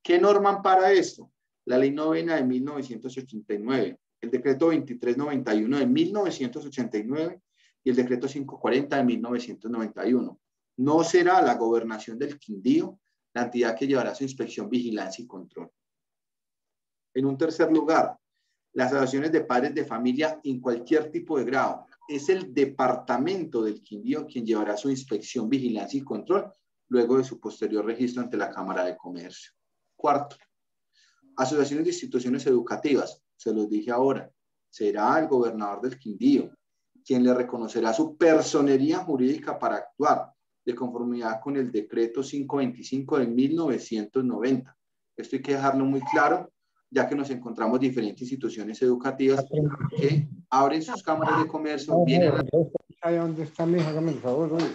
¿Qué norman para esto? La Ley 9 de 1989, el Decreto 2391 de 1989 y el Decreto 540 de 1991. No será la Gobernación del Quindío la entidad que llevará su inspección, vigilancia y control. En un tercer lugar, las asociaciones de padres de familia en cualquier tipo de grado. Es el Departamento del Quindío quien llevará su inspección, vigilancia y control luego de su posterior registro ante la Cámara de Comercio. Cuarto, asociaciones de instituciones educativas. Se los dije ahora, será el gobernador del Quindío quien le reconocerá su personería jurídica para actuar de conformidad con el decreto 525 de 1990. Esto hay que dejarlo muy claro, ya que nos encontramos diferentes instituciones educativas que abren sus cámaras de comercio, vienen a... ¿Dónde está mi hija? Hágame el favor, oye.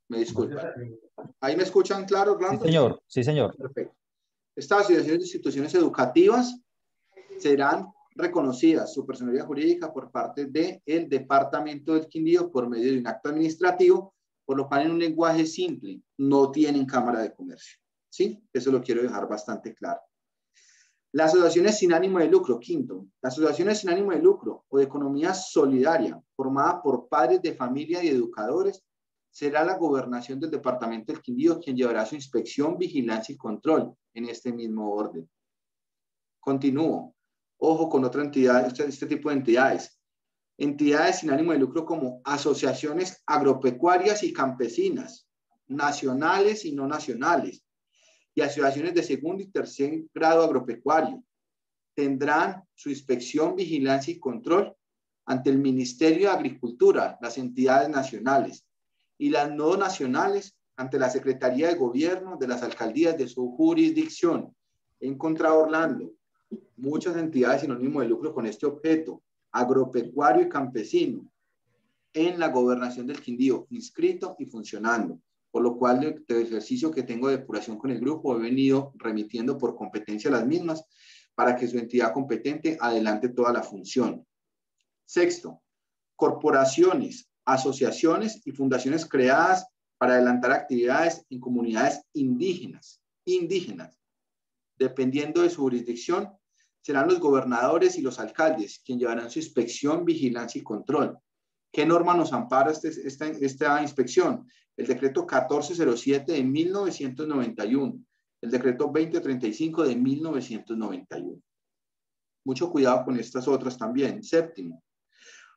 Me disculpan. ¿Ahí me escuchan claro, Orlando? Sí, señor. Sí, señor. Perfecto. Estas asociaciones de instituciones educativas serán reconocidas su personalidad jurídica por parte del Departamento del Quindío por medio de un acto administrativo, por lo cual en un lenguaje simple no tienen Cámara de Comercio. ¿Sí? Eso lo quiero dejar bastante claro. Las asociaciones sin ánimo de lucro, quinto, las asociaciones sin ánimo de lucro o de economía solidaria formada por padres de familia y educadores, será la gobernación del Departamento del Quindío quien llevará su inspección, vigilancia y control en este mismo orden. Continúo. Ojo con otra entidad, este tipo de entidades. Entidades sin ánimo de lucro como asociaciones agropecuarias y campesinas, nacionales y no nacionales, y asociaciones de segundo y tercer grado agropecuario, tendrán su inspección, vigilancia y control ante el Ministerio de Agricultura, las entidades nacionales, y las no nacionales ante la Secretaría de Gobierno de las alcaldías de su jurisdicción. He encontrado, Orlando, muchas entidades sin ánimo de lucro con este objeto, agropecuario y campesino, en la gobernación del Quindío, inscrito y funcionando. Por lo cual, del ejercicio que tengo de depuración con el grupo, he venido remitiendo por competencia las mismas para que su entidad competente adelante toda la función. Sexto, corporaciones, asociaciones y fundaciones creadas para adelantar actividades en comunidades indígenas. Dependiendo de su jurisdicción, serán los gobernadores y los alcaldes quienes llevarán su inspección, vigilancia y control. ¿Qué norma nos ampara esta inspección? El decreto 1407 de 1991, el decreto 2035 de 1991. Mucho cuidado con estas otras también. Séptimo,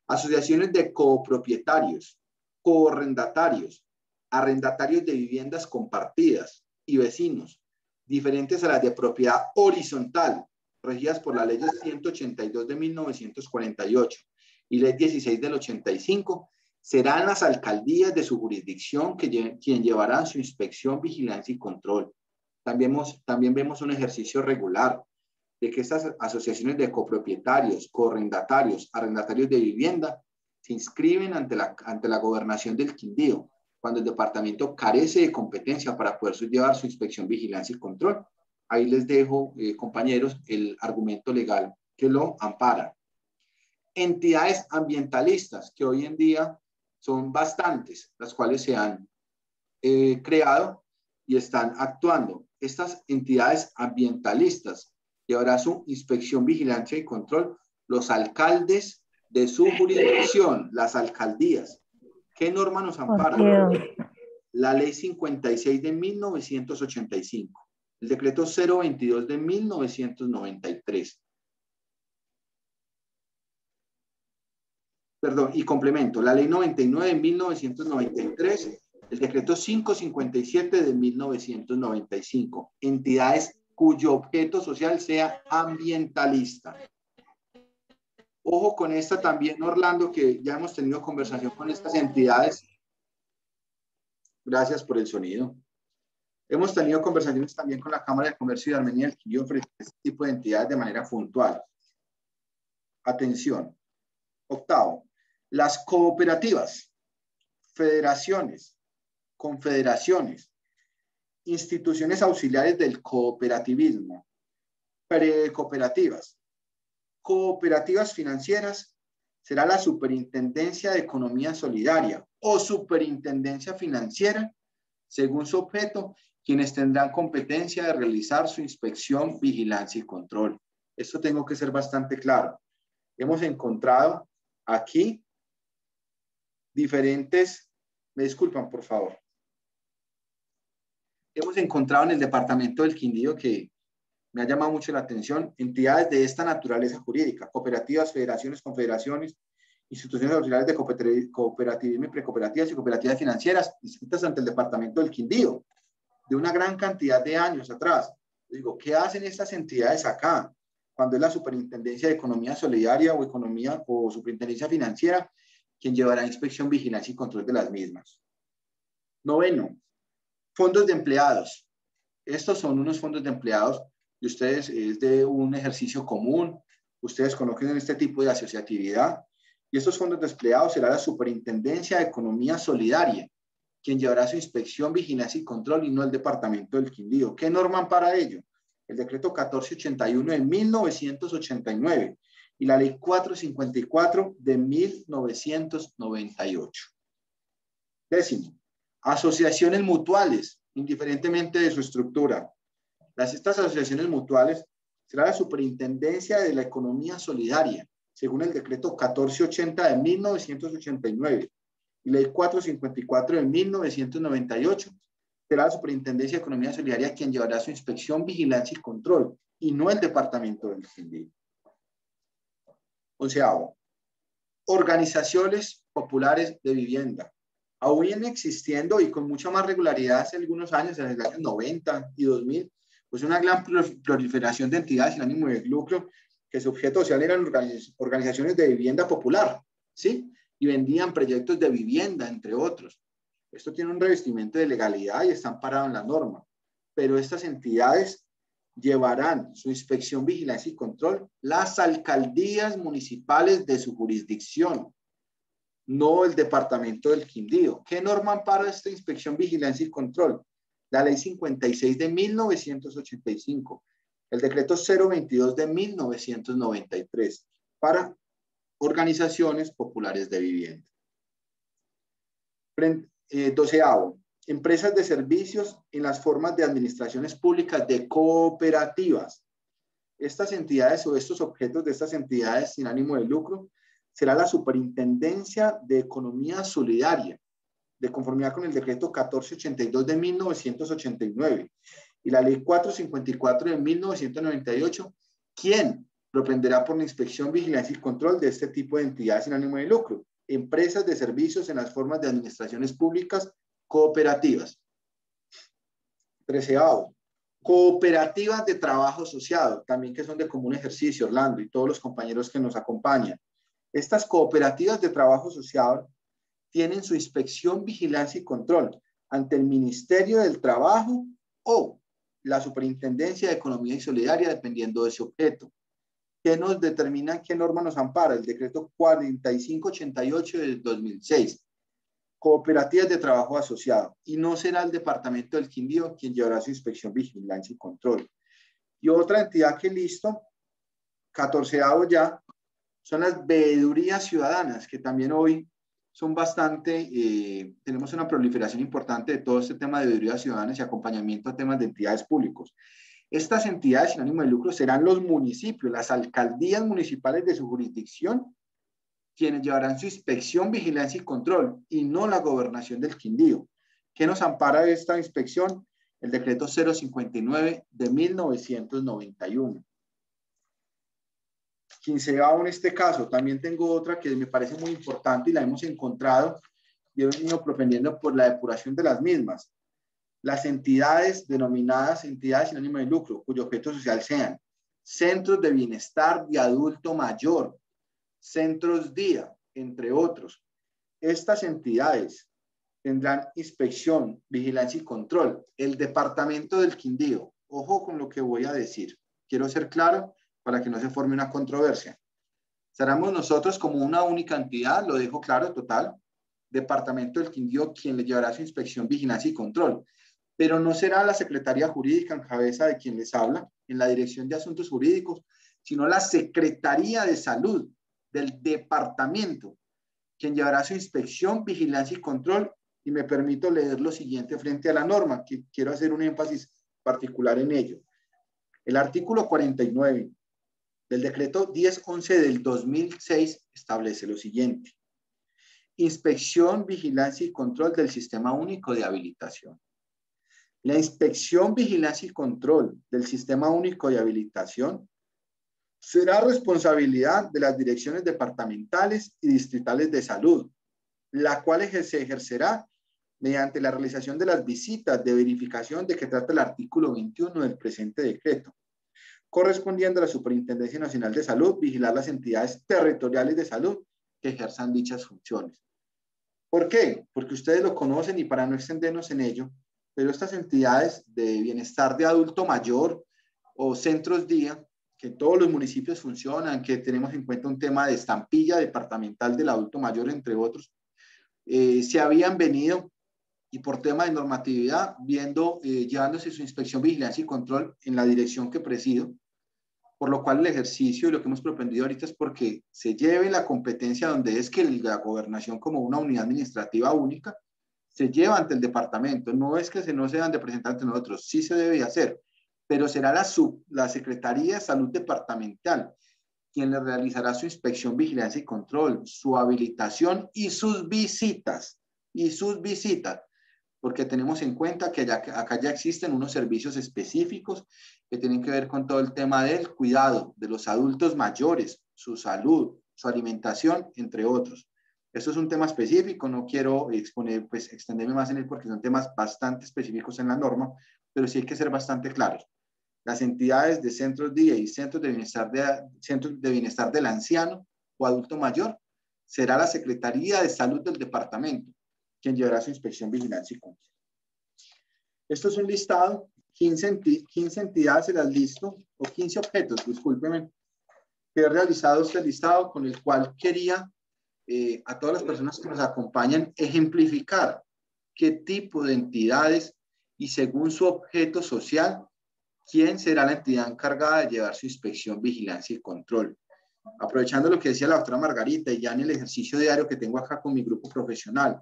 asociaciones de copropietarios, coarrendatarios, arrendatarios de viviendas compartidas y vecinos, diferentes a las de propiedad horizontal, regidas por la ley 182 de 1948 y ley 16 del 85, serán las alcaldías de su jurisdicción quien llevarán su inspección, vigilancia y control. También vemos un ejercicio regular de que estas asociaciones de copropietarios, coarrendatarios, arrendatarios de vivienda se inscriben ante la gobernación del Quindío cuando el departamento carece de competencia para poder llevar su inspección, vigilancia y control. Ahí les dejo, compañeros, el argumento legal que lo ampara. Entidades ambientalistas, que hoy en día son bastantes, las cuales se han creado y están actuando. Estas entidades ambientalistas llevarán su inspección, vigilancia y control los alcaldes de su jurisdicción, las alcaldías. ¿Qué norma nos ampara? La ley 56 de 1985, el decreto 022 de 1993. Perdón, y complemento, la ley 99 de 1993, el decreto 557 de 1995, entidades cuyo objeto social sea ambientalista. Ojo con esta también, Orlando, que ya hemos tenido conversación con estas entidades. Gracias por el sonido. Hemos tenido conversaciones también con la Cámara de Comercio de Armenia del Quindío frente a este tipo de entidades de manera puntual. Atención. Octavo, las cooperativas, federaciones, confederaciones, instituciones auxiliares del cooperativismo, precooperativas, cooperativas financieras, será la Superintendencia de Economía Solidaria o Superintendencia Financiera, según su objeto, quienes tendrán competencia de realizar su inspección, vigilancia y control. Esto tengo que ser bastante claro. Hemos encontrado aquí diferentes, me disculpan por favor, hemos encontrado en el departamento del Quindío, que me ha llamado mucho la atención, entidades de esta naturaleza jurídica, cooperativas, federaciones, confederaciones, instituciones auxiliares de cooperativismo y precooperativas y cooperativas financieras inscritas ante el departamento del Quindío, de una gran cantidad de años atrás. Digo, ¿qué hacen estas entidades acá? Cuando es la Superintendencia de Economía Solidaria o Superintendencia Financiera quien llevará inspección, vigilancia y control de las mismas. Noveno, fondos de empleados. Estos son unos fondos de empleados y ustedes es de un ejercicio común. Ustedes conocen este tipo de asociatividad. Y estos fondos de empleados será la Superintendencia de Economía Solidaria quien llevará su inspección, vigilancia y control y no el departamento del Quindío. ¿Qué norman para ello? el decreto 1481 de 1989 y la ley 454 de 1998. Décimo, asociaciones mutuales, indiferentemente de su estructura. Estas asociaciones mutuales será la Superintendencia de la Economía Solidaria, según el decreto 1480 de 1989 y ley 454 de 1998. Será la Superintendencia de Economía Solidaria quien llevará su inspección, vigilancia y control, y no el Departamento del Quindío. 11º, organizaciones populares de vivienda. Aún vienen existiendo y con mucha más regularidad hace algunos años, en los años 90 y 2000, pues una gran proliferación de entidades sin ánimo de lucro que su objeto social eran organizaciones de vivienda popular, ¿sí? Y vendían proyectos de vivienda, entre otros. Esto tiene un revestimiento de legalidad y está amparado en la norma, pero estas entidades llevarán su inspección, vigilancia y control las alcaldías municipales de su jurisdicción, no el Departamento del Quindío. ¿Qué norma ampara esta inspección, vigilancia y control? La ley 56 de 1985, el decreto 022 de 1993 para organizaciones populares de vivienda. 12º, empresas de servicios en las formas de administraciones públicas de cooperativas. Estas entidades o estos objetos de estas entidades sin ánimo de lucro será la Superintendencia de Economía Solidaria, de conformidad con el decreto 1482 de 1989 y la ley 454 de 1998, quien propenderá por la inspección, vigilancia y control de este tipo de entidades sin ánimo de lucro. Empresas de servicios en las formas de administraciones públicas cooperativas. 13º, cooperativas de trabajo asociado, también que son de común ejercicio, Orlando y todos los compañeros que nos acompañan. Estas cooperativas de trabajo asociado tienen su inspección, vigilancia y control ante el Ministerio del Trabajo o la Superintendencia de Economía y Solidaria, dependiendo de su objeto. ¿Qué nos determina, qué norma nos ampara? El decreto 4588 del 2006. Cooperativas de trabajo asociado. Y no será el Departamento del Quindío quien llevará su inspección, vigilancia y control. Y otra entidad que listo, 14º ya, son las veedurías ciudadanas, que también hoy son bastante, tenemos una proliferación importante de todo este tema de veedurías ciudadanas y acompañamiento a temas de entidades públicos. Estas entidades sin ánimo de lucro serán los municipios, las alcaldías municipales de su jurisdicción, quienes llevarán su inspección, vigilancia y control, y no la gobernación del Quindío. ¿Qué nos ampara esta inspección? El decreto 059 de 1991. 15º en este caso, también tengo otra que me parece muy importante y la hemos encontrado y hemos venido propendiendo por la depuración de las mismas. Las entidades denominadas entidades sin ánimo de lucro, cuyo objeto social sean centros de bienestar de adulto mayor, centros día, entre otros. Estas entidades tendrán inspección, vigilancia y control. El Departamento del Quindío, ojo con lo que voy a decir, quiero ser claro para que no se forme una controversia. Seremos nosotros como una única entidad, lo dejo claro, total, Departamento del Quindío quien le llevará su inspección, vigilancia y control. Pero no será la Secretaría Jurídica en cabeza de quien les habla, en la Dirección de Asuntos Jurídicos, sino la Secretaría de Salud del Departamento, quien llevará su inspección, vigilancia y control. Y me permito leer lo siguiente frente a la norma, que quiero hacer un énfasis particular en ello. El artículo 49 del decreto 1011 del 2006 establece lo siguiente. Inspección, vigilancia y control del Sistema Único de Habilitación. La inspección, vigilancia y control del Sistema Único de Habilitación será responsabilidad de las direcciones departamentales y distritales de salud, la cual se ejercerá mediante la realización de las visitas de verificación de que trata el artículo 21 del presente decreto, correspondiendo a la Superintendencia Nacional de Salud vigilar las entidades territoriales de salud que ejerzan dichas funciones. ¿Por qué? Porque ustedes lo conocen y para no extendernos en ello, pero estas entidades de bienestar de adulto mayor o centros día, que todos los municipios funcionan, que tenemos en cuenta un tema de estampilla departamental del adulto mayor, entre otros, se habían venido y por tema de normatividad, llevándose su inspección, vigilancia y control en la dirección que presido, por lo cual el ejercicio y lo que hemos propendido ahorita es porque se lleve la competencia donde es que la gobernación como una unidad administrativa única se lleva ante el departamento. No es que no se dan de presentar ante nosotros, sí se debe hacer, pero será la Secretaría de Salud Departamental quien le realizará su inspección, vigilancia y control, su habilitación y sus visitas, porque tenemos en cuenta que acá ya existen unos servicios específicos que tienen que ver con todo el tema del cuidado de los adultos mayores, su salud, su alimentación, entre otros. Esto es un tema específico, no quiero extenderme más en él porque son temas bastante específicos en la norma, pero sí hay que ser bastante claros. Las entidades de centros día y centros de bienestar del anciano o adulto mayor será la Secretaría de Salud del departamento quien llevará su inspección, vigilancia y control. Esto es un listado, 15 entidades se las listo, o 15 objetos, discúlpenme, que he realizado este listado con el cual quería a todas las personas que nos acompañan ejemplificar qué tipo de entidades y según su objeto social, quién será la entidad encargada de llevar su inspección, vigilancia y control. Aprovechando lo que decía la doctora Margarita y ya en el ejercicio diario que tengo acá con mi grupo profesional,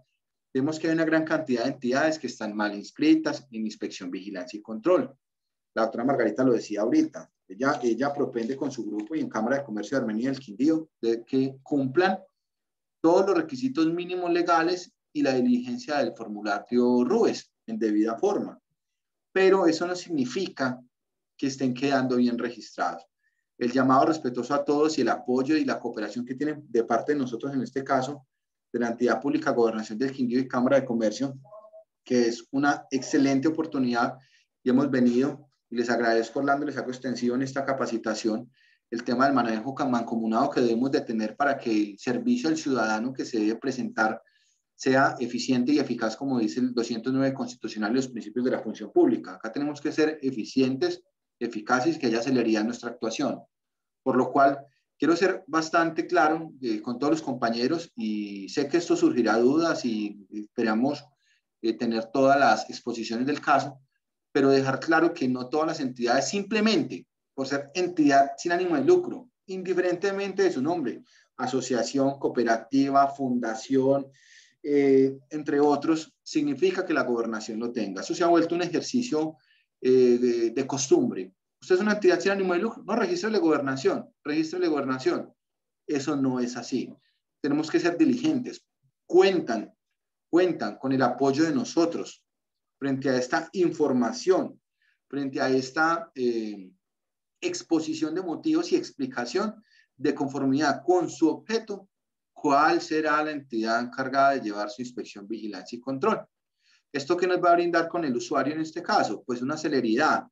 vemos que hay una gran cantidad de entidades que están mal inscritas en inspección, vigilancia y control. La doctora Margarita lo decía ahorita. Ella propende con su grupo y en Cámara de Comercio de Armenia y del Quindío de que cumplan todos los requisitos mínimos legales y la diligencia del formulario RUES en debida forma. Pero eso no significa que estén quedando bien registrados. El llamado respetuoso a todos y el apoyo y la cooperación que tienen de parte de nosotros en este caso, de la entidad pública Gobernación del Quindío y Cámara de Comercio, que es una excelente oportunidad y hemos venido, y les agradezco, Orlando, les hago extensivo en esta capacitación, el tema del manejo mancomunado que debemos de tener para que el servicio al ciudadano que se debe presentar sea eficiente y eficaz, como dice el 209 constitucional y los principios de la función pública. Acá tenemos que ser eficientes, eficaces y que haya celeridad en nuestra actuación. Por lo cual, quiero ser bastante claro con todos los compañeros y sé que esto surgirá dudas y esperamos tener todas las exposiciones del caso, pero dejar claro que no todas las entidades, simplemente por ser entidad sin ánimo de lucro, indiferentemente de su nombre, asociación, cooperativa, fundación, entre otros, significa que la gobernación lo tenga. Eso se ha vuelto un ejercicio de costumbre. Usted es una entidad sin ánimo de lucro, no, regístrele gobernación. Eso no es así. Tenemos que ser diligentes. Cuentan con el apoyo de nosotros frente a esta información, frente a esta exposición de motivos y explicación de conformidad con su objeto, cuál será la entidad encargada de llevar su inspección, vigilancia y control. ¿Esto qué nos va a brindar con el usuario en este caso? Pues una celeridad.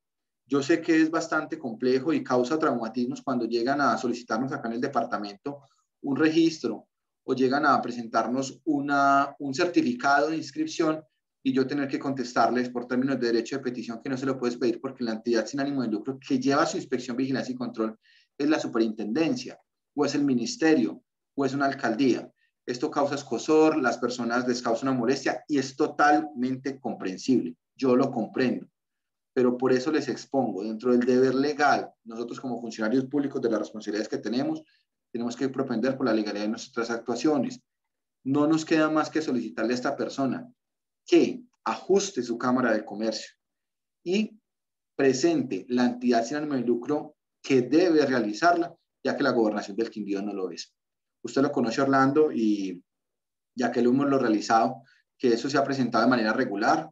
Yo sé que es bastante complejo y causa traumatismos cuando llegan a solicitarnos acá en el departamento un registro o llegan a presentarnos un certificado de inscripción y yo tener que contestarles por términos de derecho de petición que no se lo puedes pedir porque la entidad sin ánimo de lucro que lleva su inspección, vigilancia y control es la superintendencia o es el ministerio o es una alcaldía. Esto causa escozor, las personas les causa una molestia y es totalmente comprensible. Yo lo comprendo. Pero por eso les expongo, dentro del deber legal, nosotros como funcionarios públicos de las responsabilidades que tenemos que propender por la legalidad de nuestras actuaciones. No nos queda más que solicitarle a esta persona que ajuste su Cámara de Comercio y presente la entidad sin ánimo de lucro que debe realizarla, ya que la Gobernación del Quindío no lo es. Usted lo conoce, Orlando, y ya que lo hemos realizado, que eso se ha presentado de manera regular.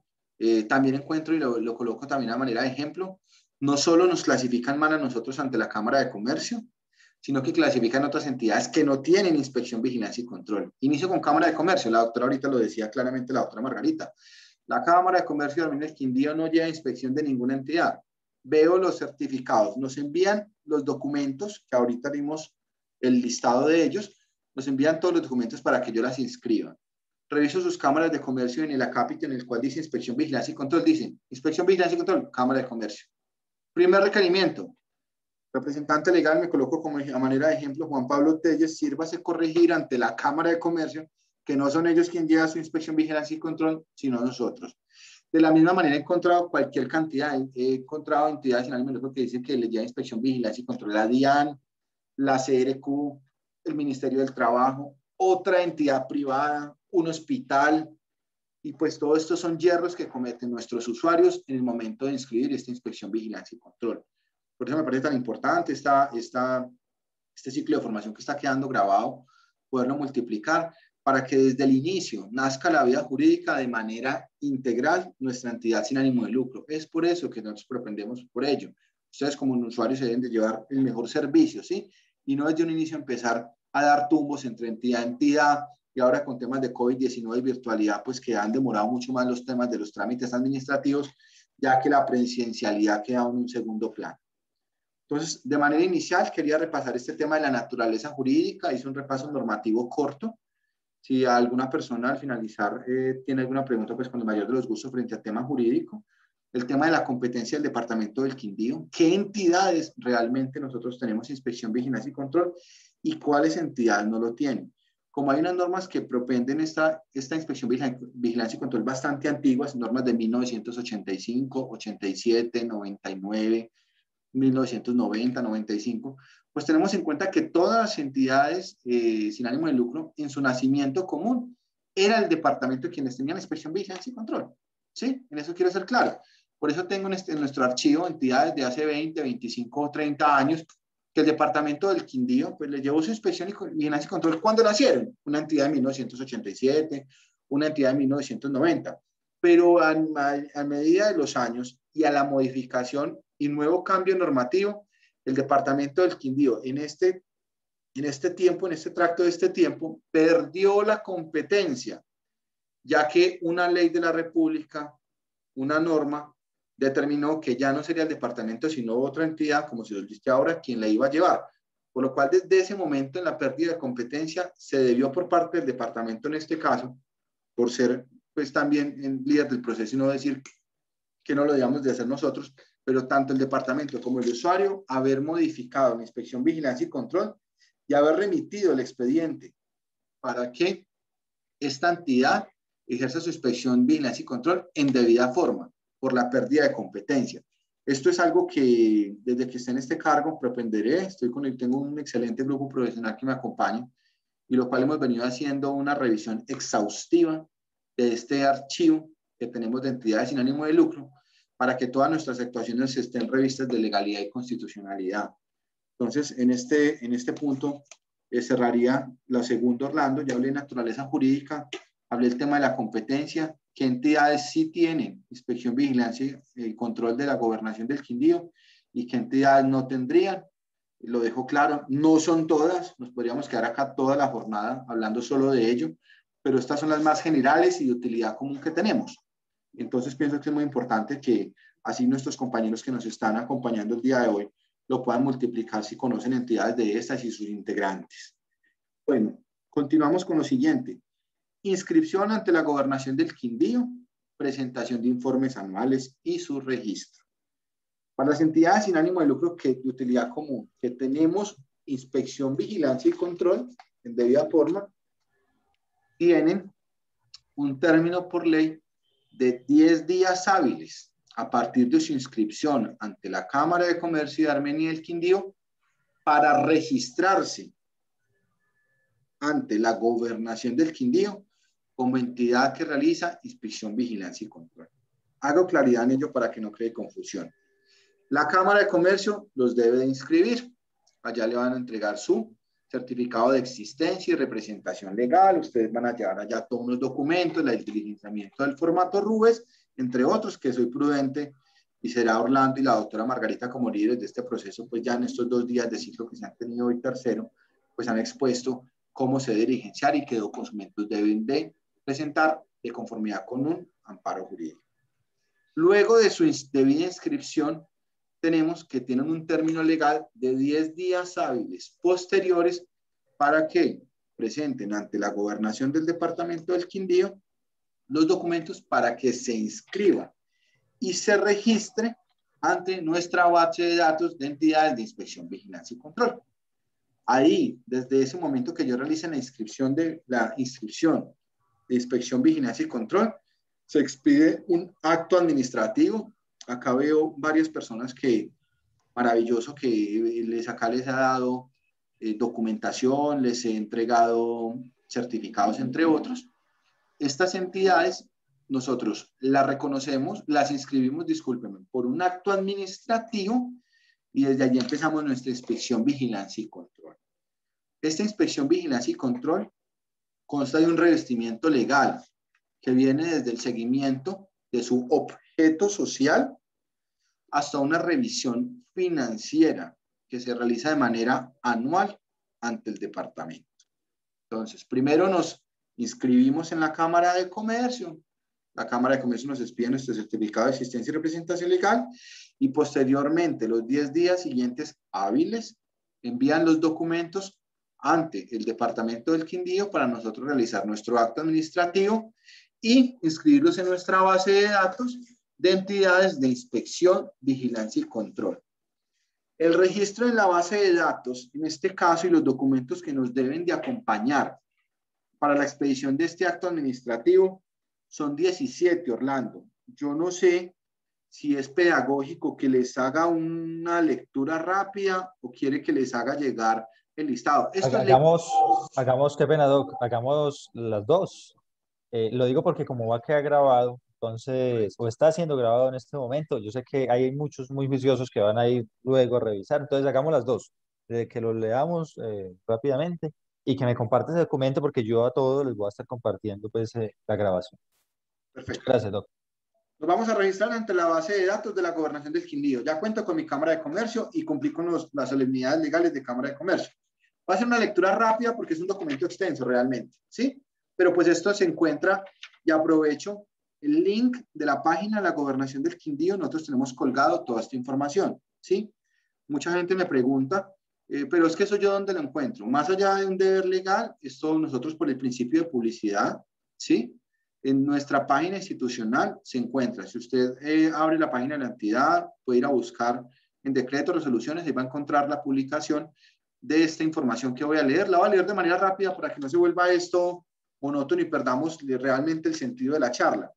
También encuentro y lo coloco también a manera de ejemplo, no solo nos clasifican mal a nosotros ante la Cámara de Comercio, sino que clasifican otras entidades que no tienen inspección, vigilancia y control. Inicio con Cámara de Comercio, la doctora ahorita lo decía claramente la doctora Margarita. La Cámara de Comercio de Armenia del Quindío no lleva inspección de ninguna entidad. Veo los certificados, nos envían los documentos, que ahorita vimos el listado de ellos, nos envían todos los documentos para que yo las inscriba. Reviso sus cámaras de comercio en el acápite en el cual dice inspección, vigilancia y control. Dicen inspección, vigilancia y control, Cámara de Comercio. Primer requerimiento. Representante legal, me coloco como a manera de ejemplo, Juan Pablo Telles, sírvase corregir ante la Cámara de Comercio que no son ellos quien lleva su inspección, vigilancia y control, sino nosotros. De la misma manera he encontrado cualquier cantidad, he encontrado entidades sin ánimo de lucro que dicen que les lleva inspección, vigilancia y control la DIAN, la CRQ, el Ministerio del Trabajo, otra entidad privada, un hospital, y pues todo esto son hierros que cometen nuestros usuarios en el momento de inscribir esta inspección, vigilancia y control. Por eso me parece tan importante este ciclo de formación que está quedando grabado, poderlo multiplicar para que desde el inicio nazca la vida jurídica de manera integral nuestra entidad sin ánimo de lucro. Es por eso que nosotros propendemos por ello. Ustedes como usuarios se deben de llevar el mejor servicio, ¿sí? Y no desde un inicio empezar a dar tumbos entre entidad a entidad, y ahora con temas de COVID-19 y virtualidad, pues que han demorado mucho más los temas de los trámites administrativos, ya que la presencialidad queda en un segundo plano. Entonces, de manera inicial, quería repasar este tema de la naturaleza jurídica. Hice un repaso normativo corto. Si alguna persona al finalizar tiene alguna pregunta, pues con el mayor de los gustos frente al tema jurídico. El tema de la competencia del Departamento del Quindío. ¿Qué entidades realmente nosotros tenemos inspección, vigilancia y control? ¿Y cuáles entidades no lo tienen? Como hay unas normas que propenden esta inspección, vigilancia y control bastante antiguas, normas de 1985, 87, 99, 1990, 95, pues tenemos en cuenta que todas las entidades sin ánimo de lucro, en su nacimiento común, era el departamento quienes tenían inspección, vigilancia y control. ¿Sí? En eso quiero ser claro. Por eso tengo en nuestro archivo entidades de hace 20, 25 o 30 años, que el departamento del Quindío pues le llevó su inspección y vigilancia y control cuando nacieron, una entidad de 1987, una entidad de 1990, pero a medida de los años y a la modificación y nuevo cambio normativo, el departamento del Quindío en este tracto de este tiempo, perdió la competencia, ya que una ley de la República, una norma, determinó que ya no sería el departamento, sino otra entidad, como se lo dice ahora, quien la iba a llevar. Por lo cual, desde ese momento, en la pérdida de competencia, se debió por parte del departamento, en este caso, por ser pues también el líder del proceso y no decir que no lo debíamos de hacer nosotros, pero tanto el departamento como el usuario, haber modificado la inspección, vigilancia y control y haber remitido el expediente para que esta entidad ejerza su inspección, vigilancia y control en debida forma, por la pérdida de competencia. Esto es algo que desde que esté en este cargo propenderé. Tengo un excelente grupo profesional que me acompaña, y lo cual hemos venido haciendo una revisión exhaustiva de este archivo que tenemos de entidades sin ánimo de lucro, para que todas nuestras actuaciones estén revistas de legalidad y constitucionalidad. Entonces, en este punto cerraría la segunda, Orlando. Ya hablé de naturaleza jurídica, hablé del tema de la competencia, qué entidades sí tienen inspección, vigilancia y control de la gobernación del Quindío y qué entidades no tendrían. Lo dejo claro, no son todas, nos podríamos quedar acá toda la jornada hablando solo de ello, pero estas son las más generales y de utilidad común que tenemos. Entonces pienso que es muy importante que así nuestros compañeros que nos están acompañando el día de hoy lo puedan multiplicar si conocen entidades de estas y sus integrantes. Bueno, continuamos con lo siguiente. Inscripción ante la gobernación del Quindío, presentación de informes anuales y su registro. Para las entidades sin ánimo de lucro de utilidad común, que tenemos inspección, vigilancia y control en debida forma, tienen un término por ley de 10 días hábiles a partir de su inscripción ante la Cámara de Comercio de Armenia y el Quindío para registrarse ante la gobernación del Quindío como entidad que realiza inspección, vigilancia y control. Hago claridad en ello para que no cree confusión. La Cámara de Comercio los debe de inscribir. Allá le van a entregar su certificado de existencia y representación legal. Ustedes van a llevar allá todos los documentos, el diligenciamiento del formato RUBES, entre otros, que soy prudente, y será Orlando y la doctora Margarita como líderes de este proceso, pues ya en estos 2 días de ciclo que se han tenido hoy tercero, pues han expuesto cómo se debe diligenciar y qué documentos deben de presentar de conformidad con un amparo jurídico. Luego de su debida inscripción, tenemos que tienen un término legal de 10 días hábiles posteriores para que presenten ante la gobernación del departamento del Quindío los documentos para que se inscriba y se registre ante nuestra base de datos de entidades de inspección, vigilancia y control. Ahí, desde ese momento que yo realice la inscripción de inspección, vigilancia y control, se expide un acto administrativo. Acá veo varias personas que, maravilloso, que acá les ha dado documentación, les he entregado certificados, entre otros. Estas entidades, nosotros las reconocemos, las inscribimos, discúlpenme, por un acto administrativo y desde allí empezamos nuestra inspección, vigilancia y control. Esta inspección, vigilancia y control consta de un revestimiento legal que viene desde el seguimiento de su objeto social hasta una revisión financiera que se realiza de manera anual ante el departamento. Entonces, primero nos inscribimos en la Cámara de Comercio. La Cámara de Comercio nos expide nuestro certificado de existencia y representación legal y posteriormente, los 10 días siguientes hábiles, envían los documentos ante el Departamento del Quindío para nosotros realizar nuestro acto administrativo y inscribirlos en nuestra base de datos de entidades de inspección, vigilancia y control. El registro en la base de datos, en este caso, y los documentos que nos deben de acompañar para la expedición de este acto administrativo son 17, Orlando. Yo no sé si es pedagógico que les haga una lectura rápida o quiere que les haga llegar el listado. Hagamos, qué pena, Doc, hagamos las dos. Lo digo porque como va a quedar grabado, entonces, o está siendo grabado en este momento, yo sé que hay muchos muy juiciosos que van a ir luego a revisar, entonces hagamos las dos, de que lo leamos rápidamente y que me compartes el documento porque yo a todos les voy a estar compartiendo pues la grabación. Perfecto. Gracias, Doc. Nos vamos a registrar ante la base de datos de la Gobernación del Quindío. Ya cuento con mi Cámara de Comercio y cumplí con las solemnidades legales de Cámara de Comercio. Va a ser una lectura rápida porque es un documento extenso realmente, ¿sí? Pero pues esto se encuentra, y aprovecho el link de la página de la Gobernación del Quindío. Nosotros tenemos colgado toda esta información, ¿sí? Mucha gente me pregunta, pero es que eso yo ¿dónde lo encuentro? Más allá de un deber legal, esto nosotros por el principio de publicidad, ¿sí? En nuestra página institucional se encuentra. Si usted abre la página de la entidad, puede ir a buscar en decretos, resoluciones y va a encontrar la publicación de esta información que voy a leer. La voy a leer de manera rápida para que no se vuelva esto monótono y perdamos realmente el sentido de la charla.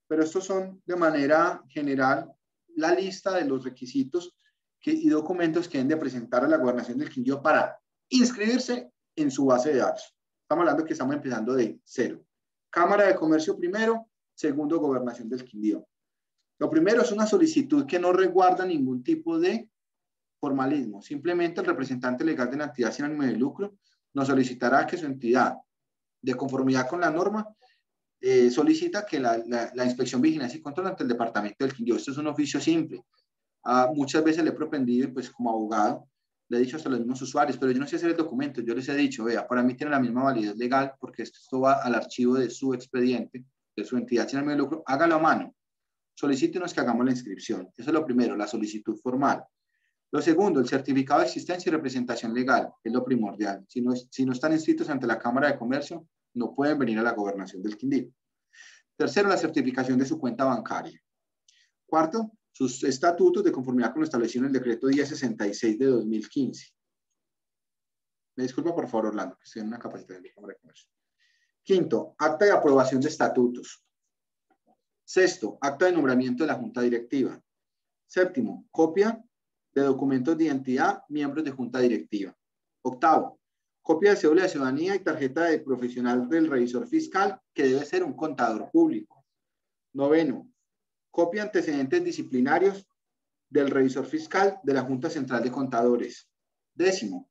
Pero estos son de manera general la lista de los requisitos y documentos que deben de presentar a la Gobernación del Quindío para inscribirse en su base de datos. Estamos hablando que estamos empezando de cero. Cámara de Comercio primero, segundo Gobernación del Quindío. Lo primero es una solicitud que no resguarda ningún tipo de formalismo. Simplemente el representante legal de la entidad sin ánimo de lucro nos solicitará que su entidad, de conformidad con la norma, solicita que la inspección, vigilancia y control ante el Departamento del Quindío. Esto es un oficio simple. Muchas veces le he propendido, pues como abogado, le he dicho hasta a los mismos usuarios, pero yo no sé hacer el documento. Yo les he dicho, vea, para mí tiene la misma validez legal porque esto va al archivo de su expediente, de su entidad sin ánimo de lucro. Hágalo a mano. Solicítenos que hagamos la inscripción. Eso es lo primero, la solicitud formal. Lo segundo, el certificado de existencia y representación legal, es lo primordial. Si no están inscritos ante la Cámara de Comercio, no pueden venir a la Gobernación del Quindío. Tercero, la certificación de su cuenta bancaria. Cuarto, sus estatutos de conformidad con lo establecido en el decreto 1066 de 2015. Me disculpa, por favor, Orlando, que estoy en una capacitación de Cámara de Comercio. Quinto, acta de aprobación de estatutos. Sexto, acta de nombramiento de la Junta Directiva. Séptimo, copia de documentos de identidad, miembros de Junta Directiva. Octavo, copia de cédula de ciudadanía y tarjeta de profesional del revisor fiscal, que debe ser un contador público. Noveno, copia de antecedentes disciplinarios del revisor fiscal de la Junta Central de Contadores. Décimo,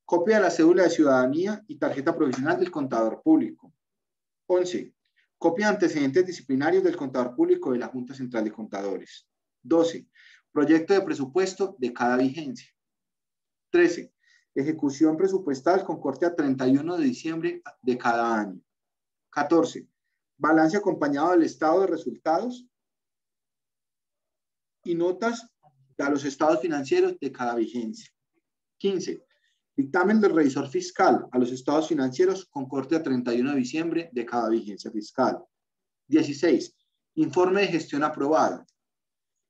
copia de la cédula de ciudadanía y tarjeta profesional del contador público. 11, copia de antecedentes disciplinarios del contador público de la Junta Central de Contadores. 12, proyecto de presupuesto de cada vigencia. 13, ejecución presupuestal con corte a 31 de diciembre de cada año. 14, balance acompañado del estado de resultados y notas a los estados financieros de cada vigencia. 15, dictamen del revisor fiscal a los estados financieros con corte a 31 de diciembre de cada vigencia fiscal. 16, informe de gestión aprobado.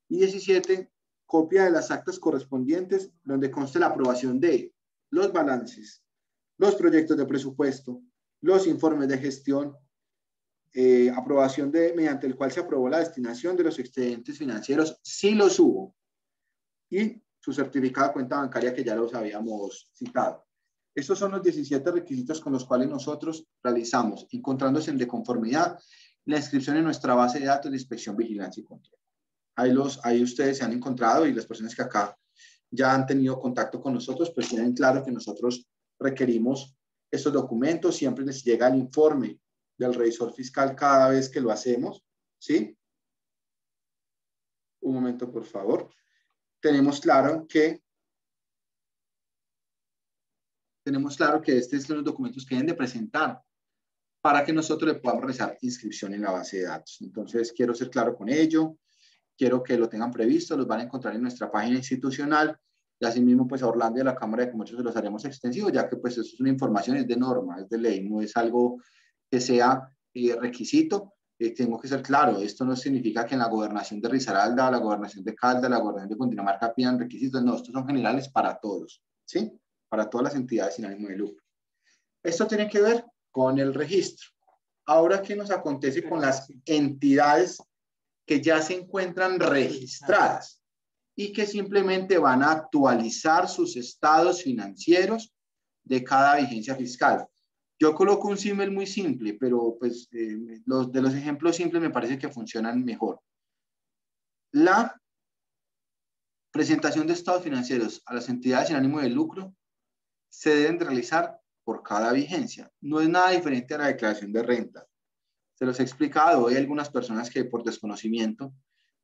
Y 17, copia de las actas correspondientes donde conste la aprobación de los balances, los proyectos de presupuesto, los informes de gestión aprobación mediante el cual se aprobó la destinación de los excedentes financieros, sí los hubo, y su certificado de cuenta bancaria que ya los habíamos citado. Estos son los 17 requisitos con los cuales nosotros realizamos, encontrándose en de conformidad, la inscripción en nuestra base de datos de inspección, vigilancia y control. Ahí ustedes se han encontrado, y las personas que acá ya han tenido contacto con nosotros, pues tienen claro que nosotros requerimos estos documentos, siempre les llega el informe del revisor fiscal cada vez que lo hacemos, ¿sí? Un momento, por favor. Tenemos claro que estos son los documentos que deben de presentar para que nosotros le podamos realizar inscripción en la base de datos. Entonces, quiero ser claro con ello, quiero que lo tengan previsto, los van a encontrar en nuestra página institucional, y asimismo, pues a Orlando y a la Cámara de Comercio se los haremos extensivos, ya que pues eso es una información, es de norma, es de ley, no es algo que sea requisito. Tengo que ser claro, esto no significa que en la gobernación de Risaralda, la gobernación de Caldas, la gobernación de Cundinamarca pidan requisitos, no, estos son generales para todos, ¿sí? Para todas las entidades sin ánimo de lucro. Esto tiene que ver con el registro. Ahora, ¿qué nos acontece con las entidades que ya se encuentran registradas y que simplemente van a actualizar sus estados financieros de cada vigencia fiscal? Yo coloco un símil muy simple, pero pues de los ejemplos simples me parece que funcionan mejor. La presentación de estados financieros a las entidades sin ánimo de lucro se deben de realizar por cada vigencia. No es nada diferente a la declaración de renta. Se los he explicado. Hay algunas personas que por desconocimiento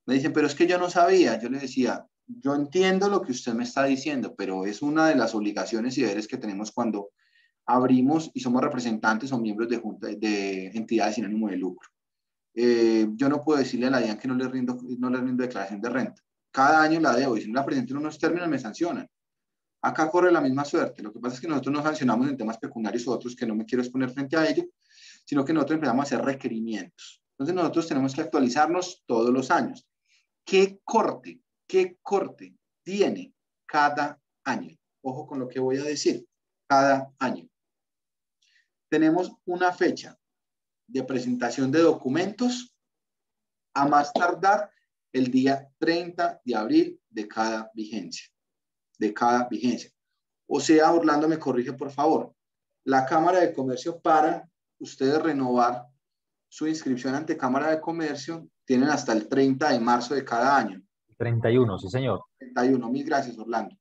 me dicen, pero es que yo no sabía. Yo les decía, yo entiendo lo que usted me está diciendo, pero es una de las obligaciones y deberes que tenemos cuando abrimos y somos representantes o miembros de entidades sin ánimo de lucro. Yo no puedo decirle a la DIAN que no le rindo declaración de renta. Cada año la debo, y si no la presento en unos términos me sancionan. Acá corre la misma suerte. Lo que pasa es que nosotros no sancionamos en temas pecuniarios o otros que no me quiero exponer frente a ello, sino que nosotros empezamos a hacer requerimientos. Entonces nosotros tenemos que actualizarnos todos los años. ¿Qué corte tiene cada año? Ojo con lo que voy a decir. Cada año. Tenemos una fecha de presentación de documentos a más tardar el día 30 de abril de cada vigencia. O sea, Orlando me corrige por favor. La Cámara de Comercio, para ustedes renovar su inscripción ante Cámara de Comercio, tienen hasta el 30 de marzo de cada año. 31, sí señor. 31, mil gracias Orlando.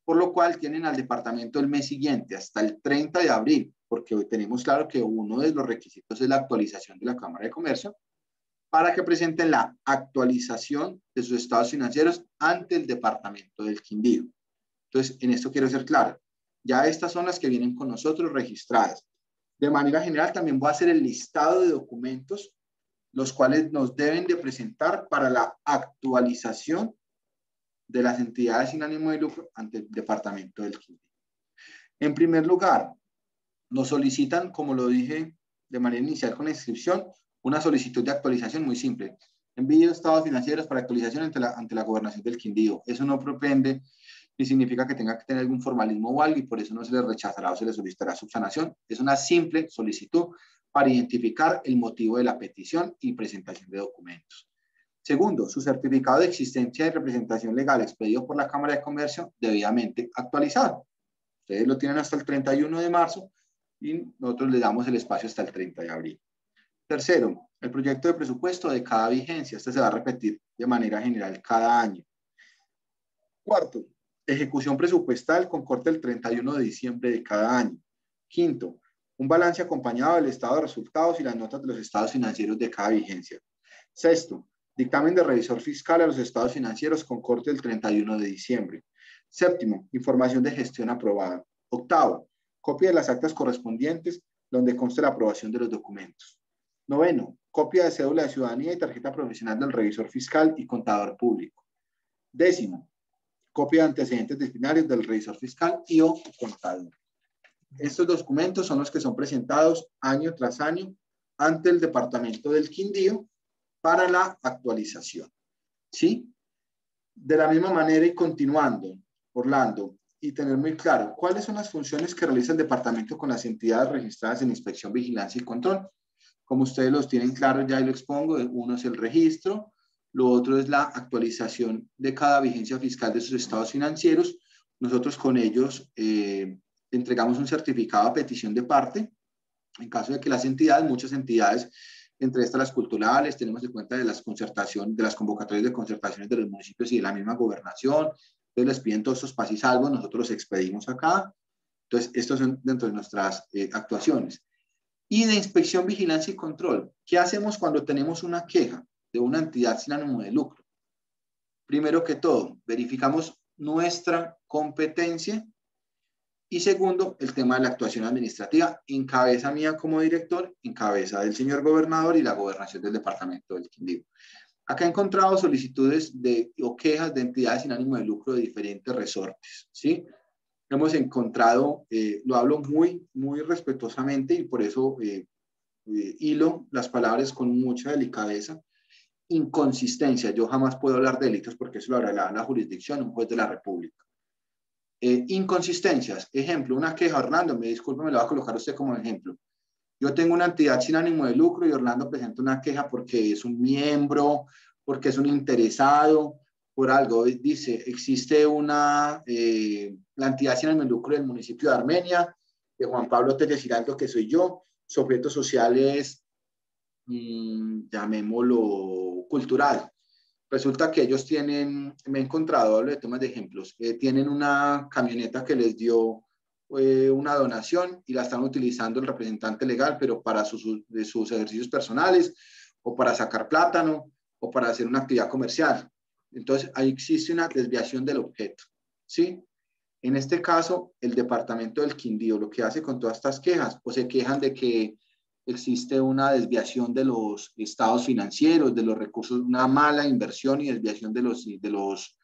Por lo cual tienen al departamento el mes siguiente, hasta el 30 de abril, porque hoy tenemos claro que uno de los requisitos es la actualización de la Cámara de Comercio, para que presenten la actualización de sus estados financieros ante el departamento del Quindío. Entonces, en esto quiero ser claro. Ya estas son las que vienen con nosotros registradas. De manera general, también voy a hacer el listado de documentos, los cuales nos deben de presentar para la actualización de las entidades sin ánimo de lucro ante el departamento del Quindío. En primer lugar, nos solicitan, como lo dije de manera inicial con la inscripción, una solicitud de actualización muy simple. Envío estados financieros para actualización ante la gobernación del Quindío. Eso no propende ni significa que tenga que tener algún formalismo o algo, y por eso no se le rechazará o se le solicitará subsanación. Es una simple solicitud para identificar el motivo de la petición y presentación de documentos. Segundo, su certificado de existencia y representación legal expedido por la Cámara de Comercio debidamente actualizado. Ustedes lo tienen hasta el 31 de marzo y nosotros le damos el espacio hasta el 30 de abril. Tercero, el proyecto de presupuesto de cada vigencia. Este se va a repetir de manera general cada año. Cuarto, ejecución presupuestal con corte el 31 de diciembre de cada año. Quinto, un balance acompañado del estado de resultados y las notas de los estados financieros de cada vigencia. Sexto, dictamen de revisor fiscal a los estados financieros con corte el 31 de diciembre. Séptimo, información de gestión aprobada. Octavo, copia de las actas correspondientes donde conste la aprobación de los documentos. Noveno, copia de cédula de ciudadanía y tarjeta profesional del revisor fiscal y contador público. Décimo, copia de antecedentes disciplinarios del revisor fiscal y o contador. Estos documentos son los que son presentados año tras año ante el departamento del Quindío para la actualización. ¿Sí? De la misma manera y continuando, Orlando, y tener muy claro cuáles son las funciones que realiza el departamento con las entidades registradas en inspección, vigilancia y control. Como ustedes los tienen claros, ya lo expongo. Uno es el registro, lo otro es la actualización de cada vigencia fiscal de sus estados financieros. Nosotros con ellos entregamos un certificado a petición de parte. En caso de que las entidades, muchas entidades, entre estas las culturales, tenemos en cuenta de las convocatorias de concertaciones de los municipios y de la misma gobernación. Entonces les piden todos estos pasos y salvos, nosotros los expedimos acá. Entonces, estos son dentro de nuestras actuaciones. Y de inspección, vigilancia y control. ¿Qué hacemos cuando tenemos una queja de una entidad sin ánimo de lucro? Primero que todo, verificamos nuestra competencia. Y segundo, el tema de la actuación administrativa, en cabeza mía como director, en cabeza del señor gobernador y la gobernación del departamento del Quindío. Acá he encontrado solicitudes o quejas de entidades sin ánimo de lucro de diferentes resortes, ¿sí? Hemos encontrado, lo hablo muy, muy respetuosamente y por eso hilo las palabras con mucha delicadeza. Inconsistencia. Yo jamás puedo hablar de delitos porque eso lo hará la jurisdicción, un juez de la República. Inconsistencias. Ejemplo, una queja, Orlando, me disculpe, me lo va a colocar usted como ejemplo. Yo tengo una entidad sin ánimo de lucro y Orlando presenta una queja porque es un miembro, porque es un interesado, por algo. Dice, existe la entidad sin ánimo de lucro del municipio de Armenia, de Juan Pablo Telles Giraldo, que soy yo, sujetos sociales, llamémoslo cultural. Resulta que ellos tienen, me he encontrado, hablo de temas de ejemplos, tienen una camioneta que les dio una donación y la están utilizando el representante legal, pero para sus ejercicios personales o para sacar plátano o para hacer una actividad comercial. Entonces, ahí existe una desviación del objeto, ¿sí? En este caso, el departamento del Quindío lo que hace con todas estas quejas, pues se quejan de que existe una desviación de los estados financieros, de los recursos, una mala inversión y desviación de los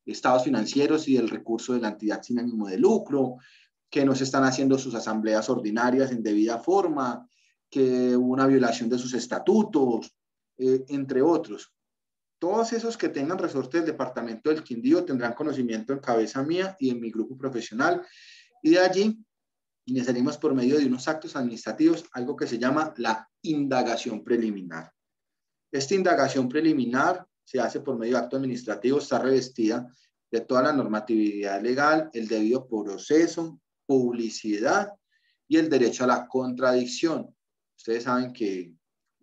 estados financieros y del recurso de la entidad sin ánimo de lucro, que no se están haciendo sus asambleas ordinarias en debida forma, que hubo una violación de sus estatutos, entre otros. Todos esos que tengan resorte del departamento del Quindío tendrán conocimiento en cabeza mía y en mi grupo profesional, y de allí iniciaremos por medio de unos actos administrativos algo que se llama la indagación preliminar. Esta indagación preliminar se hace por medio de acto administrativo, está revestida de toda la normatividad legal, el debido proceso, publicidad y el derecho a la contradicción. Ustedes saben que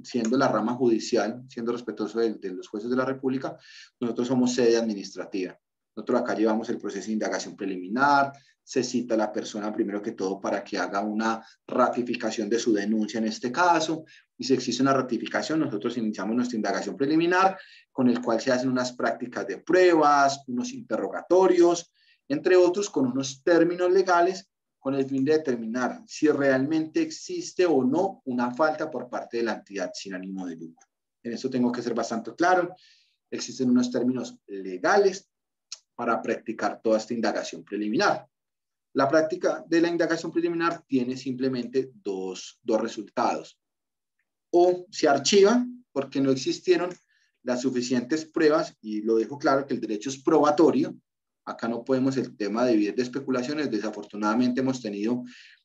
siendo la rama judicial, siendo respetuoso de los jueces de la República, nosotros somos sede administrativa. Nosotros acá llevamos el proceso de indagación preliminar, se cita a la persona primero que todo para que haga una ratificación de su denuncia en este caso, y si existe una ratificación, nosotros iniciamos nuestra indagación preliminar, con el cual se hacen unas prácticas de pruebas, unos interrogatorios, entre otros, con unos términos legales, con el fin de determinar si realmente existe o no una falta por parte de la entidad sin ánimo de lucro. En esto tengo que ser bastante claro. Existen unos términos legales para practicar toda esta indagación preliminar. La práctica de la indagación preliminar tiene simplemente dos resultados. O se archiva porque no existieron las suficientes pruebas, y lo dejo claro que el derecho es probatorio. Acá no podemos el tema de vivir de especulaciones. Desafortunadamente hemos tenido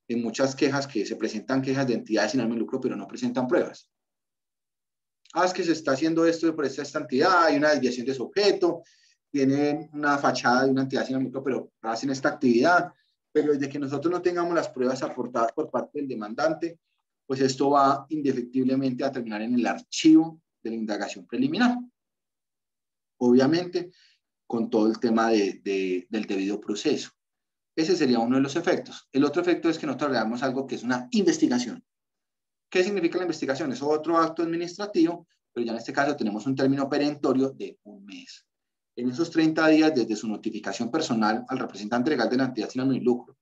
en muchas quejas que se presentan quejas de entidades sin ánimo de lucro, pero no presentan pruebas. Es que se está haciendo esto por esta entidad, hay una desviación de su objeto, tienen una fachada de una entidad sin ánimo de lucro, pero hacen esta actividad. Pero desde que nosotros no tengamos las pruebas aportadas por parte del demandante, pues esto va indefectiblemente a terminar en el archivo de la indagación preliminar. Obviamente, con todo el tema del debido proceso. Ese sería uno de los efectos. El otro efecto es que nosotros hagamos algo que es una investigación. ¿Qué significa la investigación? Es otro acto administrativo, pero ya en este caso tenemos un término perentorio de 1 mes. En esos 30 días, desde su notificación personal al representante legal de la entidad sin ánimo de lucro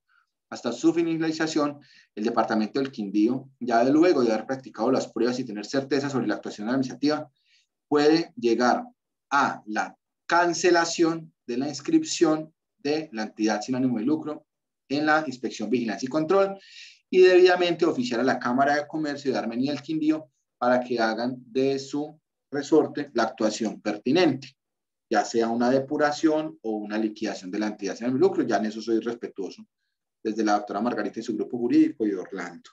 hasta su finalización, el departamento del Quindío, ya de luego de haber practicado las pruebas y tener certeza sobre la actuación administrativa, puede llegar a la cancelación de la inscripción de la entidad sin ánimo de lucro en la inspección, vigilancia y control, y debidamente oficiar a la Cámara de Comercio de Armenia y el Quindío para que hagan de su resorte la actuación pertinente, ya sea una depuración o una liquidación de la entidad sin ánimo de lucro. Ya en eso soy respetuoso, desde la doctora Margarita y su grupo jurídico y Orlando.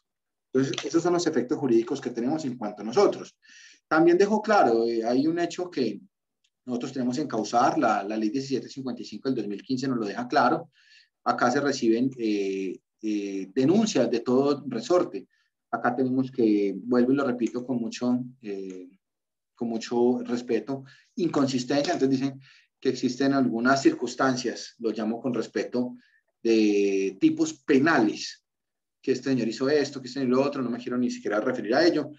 Entonces, esos son los efectos jurídicos que tenemos en cuanto a nosotros. También dejo claro, hay un hecho que nosotros tenemos que encauzar, la ley 1755 del 2015 nos lo deja claro. Acá se reciben denuncias de todo resorte. Acá tenemos que, vuelvo y lo repito con mucho respeto, inconsistencia. Entonces dicen que existen algunas circunstancias, lo llamo con respeto, de tipos penales, que este señor hizo esto, que este señor lo otro, no me quiero ni siquiera referir a ello.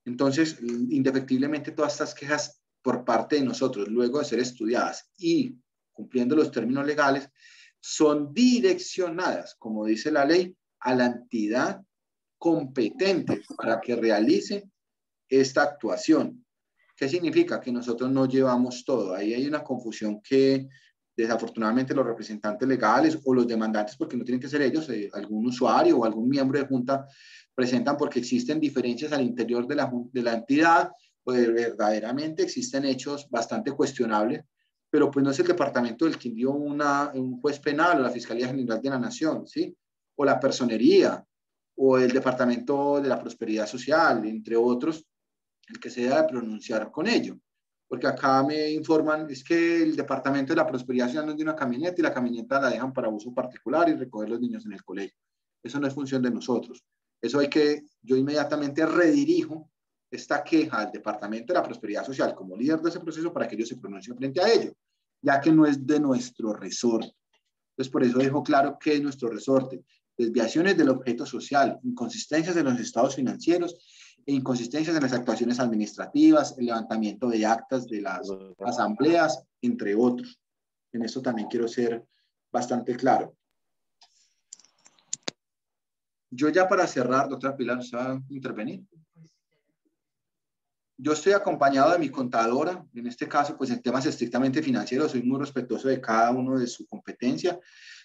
Entonces, indefectiblemente todas estas quejas por parte de nosotros, luego de ser estudiadas y cumpliendo los términos legales, son direccionadas, como dice la ley, a la entidad competente para que realice esta actuación. ¿Qué significa? Que nosotros no llevamos todo. Ahí hay una confusión que desafortunadamente los representantes legales o los demandantes, porque no tienen que ser ellos, algún usuario o algún miembro de junta presentan porque existen diferencias al interior de la entidad, pues verdaderamente existen hechos bastante cuestionables, pero pues no es el departamento del Quindío un juez penal o la Fiscalía General de la Nación, ¿sí? O la Personería o el Departamento de la Prosperidad Social, entre otros, el que se debe pronunciar con ello. Porque acá me informan, es que el Departamento de la Prosperidad Social nos dio una camioneta y la camioneta la dejan para uso particular y recoger los niños en el colegio. Eso no es función de nosotros. Eso yo inmediatamente redirijo esta queja al Departamento de la Prosperidad Social como líder de ese proceso para que ellos se pronuncien frente a ello, ya que no es de nuestro resorte. Entonces, por eso dejo claro que es nuestro resorte. Desviaciones del objeto social, inconsistencias en los estados financieros e inconsistencias en las actuaciones administrativas, el levantamiento de actas de las asambleas, entre otros. En esto también quiero ser bastante claro. Yo ya para cerrar, doctora Pilar, ¿usted va a intervenir? Yo estoy acompañado de mi contadora, en este caso, pues en temas estrictamente financieros, soy muy respetuoso de cada uno de su competencia.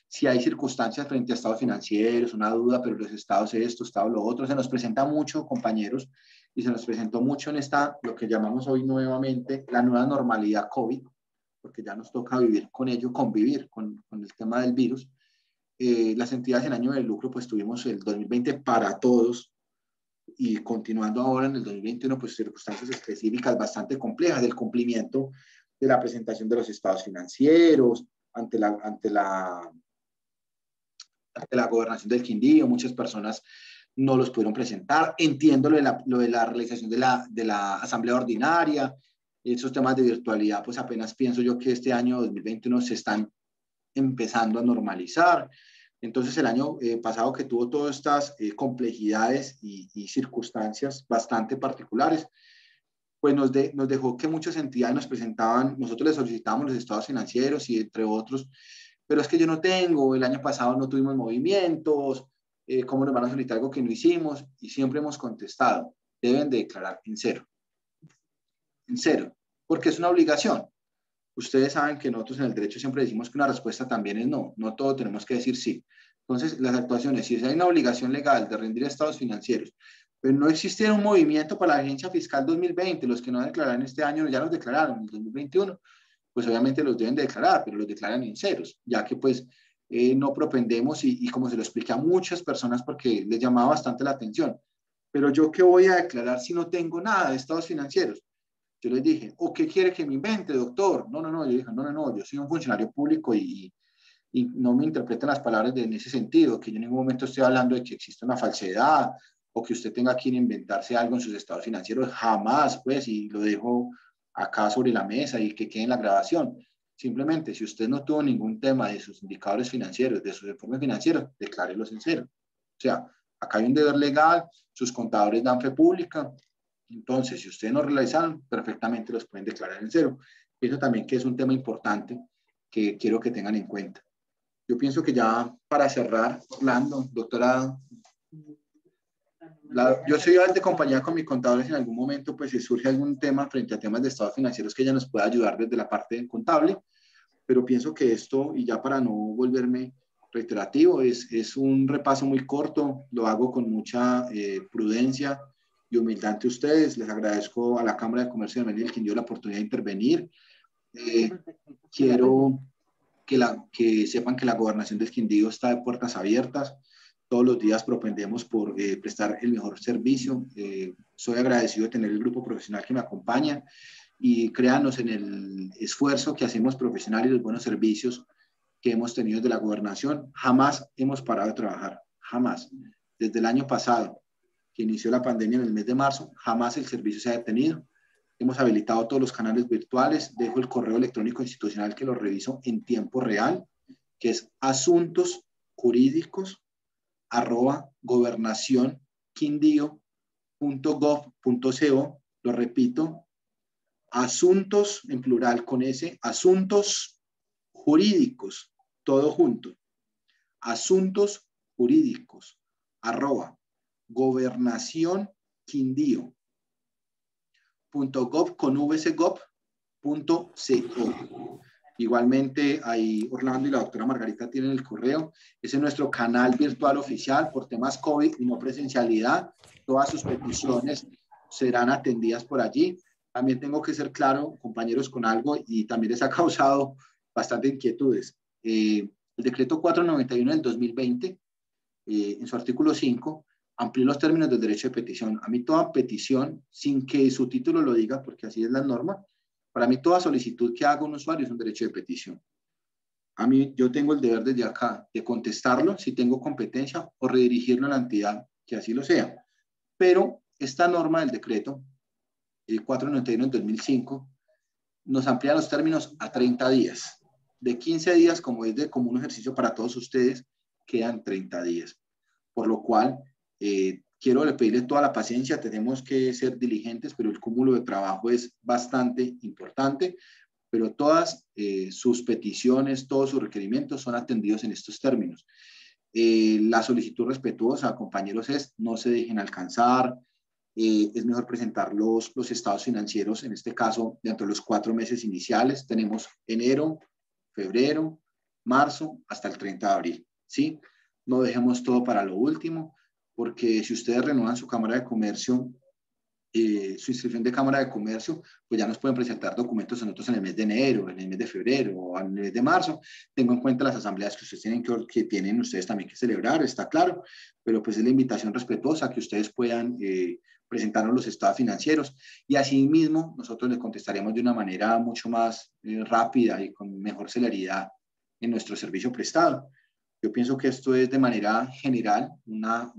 Si hay circunstancias frente a estados financieros, una duda, pero los estados esto, estados lo otro, se nos presenta mucho, compañeros, y se nos presentó mucho en lo que llamamos hoy nuevamente, la nueva normalidad COVID, porque ya nos toca vivir con ello, convivir con el tema del virus. Las entidades en año de lucro, pues tuvimos el 2020 para todos, y continuando ahora en el 2021, pues circunstancias específicas bastante complejas del cumplimiento de la presentación de los estados financieros ante la gobernación del Quindío. Muchas personas no los pudieron presentar. Entiendo lo de la realización de la asamblea ordinaria, esos temas de virtualidad, pues apenas pienso yo que este año 2021 se están empezando a normalizar. Entonces, el año pasado que tuvo todas estas complejidades y circunstancias bastante particulares, pues nos dejó que muchas entidades nos presentaban, nosotros les solicitábamos los estados financieros y entre otros, pero es que yo no tengo, el año pasado no tuvimos movimientos, ¿cómo nos van a solicitar algo que no hicimos? Y siempre hemos contestado, deben de declarar en cero, porque es una obligación. Ustedes saben que nosotros en el derecho siempre decimos que una respuesta también es no, no todo tenemos que decir sí. Entonces, las actuaciones, si hay una obligación legal de rendir estados financieros, pero no existiera un movimiento para la agencia fiscal 2020, los que no declararon este año ya los declararon en el 2021, pues obviamente los deben de declarar, pero los declaran en ceros, ya que pues no propendemos y como se lo expliqué a muchas personas porque les llamaba bastante la atención, pero yo qué voy a declarar si no tengo nada de estados financieros. Yo les dije, ¿o qué quiere que me invente, doctor? No, yo dije, no, yo soy un funcionario público y no me interpreten las palabras en ese sentido, que yo en ningún momento estoy hablando de que exista una falsedad o que usted tenga que inventarse algo en sus estados financieros, jamás, pues, y lo dejo acá sobre la mesa y que quede en la grabación. Simplemente, si usted no tuvo ningún tema de sus indicadores financieros, de sus informes financieros, declárelos en cero. O sea, acá hay un deber legal, sus contadores dan fe pública. Entonces, si ustedes no realizaron, perfectamente los pueden declarar en cero. Pienso también que es un tema importante que quiero que tengan en cuenta. Yo pienso que ya para cerrar, Orlando, doctora, yo soy de compañía con mis contadores en algún momento, pues si surge algún tema frente a temas de estados financieros que ella nos pueda ayudar desde la parte contable, pero pienso que esto, y ya para no volverme reiterativo, es un repaso muy corto, lo hago con mucha prudencia y humildad ante ustedes. Les agradezco a la Cámara de Comercio de Medellín quien dio la oportunidad de intervenir. Quiero que sepan que la gobernación del Quindío está de puertas abiertas. todos los días propendemos por prestar el mejor servicio. Soy agradecido de tener el grupo profesional que me acompaña y créanos en el esfuerzo que hacemos profesional y los buenos servicios que hemos tenido desde la gobernación. Jamás hemos parado de trabajar, jamás. Desde el año pasado, que inició la pandemia en el mes de marzo, jamás el servicio se ha detenido. Hemos habilitado todos los canales virtuales. Dejo el correo electrónico institucional que lo reviso en tiempo real, que es asuntosjurídicos@gobernacionquindío.gov.co. Lo repito, asuntos en plural con S, asuntos jurídicos, todo junto. Asuntos jurídicos @gobernacionquindío.gov.co. Igualmente, ahí Orlando y la doctora Margarita tienen el correo. Ese es nuestro canal virtual oficial por temas COVID y no presencialidad. Todas sus peticiones serán atendidas por allí. También tengo que ser claro, compañeros, con algo, y también les ha causado bastante inquietudes. El decreto 491 del 2020, en su artículo 5, amplió los términos del derecho de petición. A mí toda petición, sin que su título lo diga, porque así es la norma, para mí toda solicitud que haga un usuario es un derecho de petición. A mí, yo tengo el deber desde acá de contestarlo si tengo competencia o redirigirlo a la entidad que así lo sea. Pero esta norma del decreto 491 del 2005 nos amplía los términos a 30 días. De 15 días, como es de común ejercicio para todos ustedes, quedan 30 días. Por lo cual, quiero pedirles toda la paciencia, tenemos que ser diligentes, pero el cúmulo de trabajo es bastante importante, pero todas sus peticiones, todos sus requerimientos son atendidos en estos términos. La solicitud respetuosa, compañeros, es no se dejen alcanzar, es mejor presentar los estados financieros, en este caso, dentro de los 4 meses iniciales. Tenemos enero, febrero, marzo, hasta el 30 de abril, ¿sí? No dejemos todo para lo último, porque si ustedes renuevan su Cámara de Comercio, su inscripción de Cámara de Comercio, pues ya nos pueden presentar documentos a nosotros en el mes de enero, en el mes de febrero o en el mes de marzo. Tengo en cuenta las asambleas que ustedes tienen ustedes también que celebrar, está claro, pero pues es la invitación respetuosa que ustedes puedan presentarnos los estados financieros y asimismo nosotros les contestaremos de una manera mucho más rápida y con mejor celeridad en nuestro servicio prestado. Yo pienso que esto es de manera general una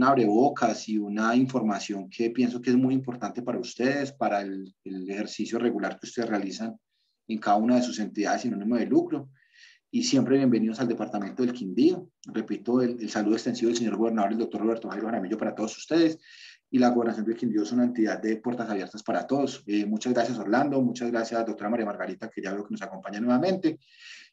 abrebocas y una información que pienso que es muy importante para ustedes, para el ejercicio regular que ustedes realizan en cada una de sus entidades sin ánimo de lucro. Y siempre bienvenidos al departamento del Quindío. Repito, el saludo extensivo del señor gobernador, el doctor Roberto Jairo Jaramillo, para todos ustedes. Y la gobernación del Quindío es una entidad de puertas abiertas para todos. Muchas gracias, Orlando. Muchas gracias, doctora María Margarita, que ya veo que nos acompaña nuevamente.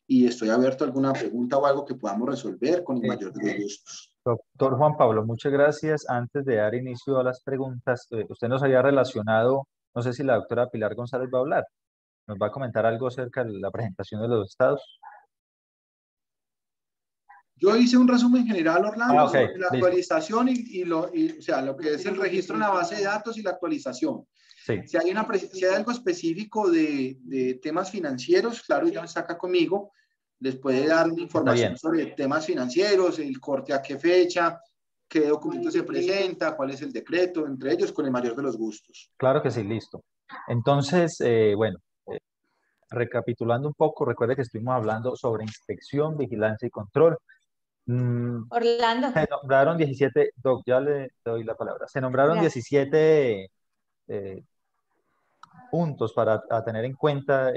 Y estoy abierto a alguna pregunta o algo que podamos resolver con el mayor de los gustos. Doctor Juan Pablo, muchas gracias. Antes de dar inicio a las preguntas, usted nos había relacionado, no sé si la doctora Pilar González va a hablar, nos va a comentar algo acerca de la presentación de los estados. Yo hice un resumen general, Orlando, okay, sobre la actualización o sea, lo que es el registro en la base de datos y la actualización. Sí. Si hay algo específico de temas financieros, claro, ya está acá conmigo, les puede dar información sobre temas financieros, el corte a qué fecha, qué documento se presenta, cuál es el decreto, entre ellos, con el mayor de los gustos. Claro que sí, listo. Entonces, bueno, recapitulando un poco, recuerde que estuvimos hablando sobre inspección, vigilancia y control. Orlando. Se nombraron 17, Doc, ya le doy la palabra. Se nombraron 17 puntos para tener en cuenta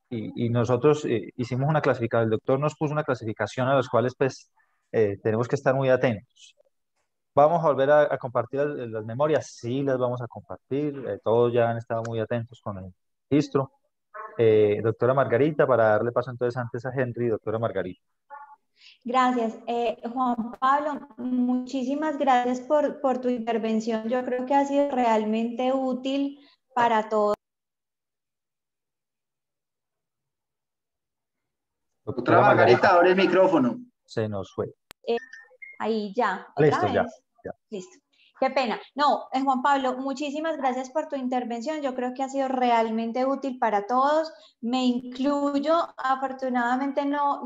y nosotros hicimos una clasificación, el doctor nos puso una clasificación a las cuales pues tenemos que estar muy atentos. ¿Vamos a volver a compartir las memorias? Sí, las vamos a compartir, todos ya han estado muy atentos con el registro. Doctora Margarita, para darle paso entonces antes a Henry, doctora Margarita. Gracias. Juan Pablo, muchísimas gracias por tu intervención. Yo creo que ha sido realmente útil para todos. Doctora Margarita, abre el micrófono. Se nos fue. Ahí ya, Listo, ¿otra vez? Ya. Listo. Qué pena. No, Juan Pablo, muchísimas gracias por tu intervención. Yo creo que ha sido realmente útil para todos. Me incluyo. Afortunadamente no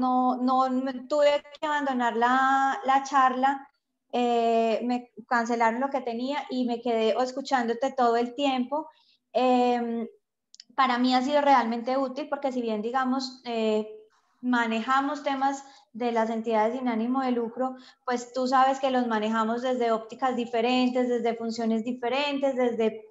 tuve que abandonar la charla. Me cancelaron lo que tenía y me quedé escuchándote todo el tiempo. Para mí ha sido realmente útil porque si bien, digamos, manejamos temas de las entidades sin ánimo de lucro, pues tú sabes que los manejamos desde ópticas diferentes, desde funciones diferentes, desde,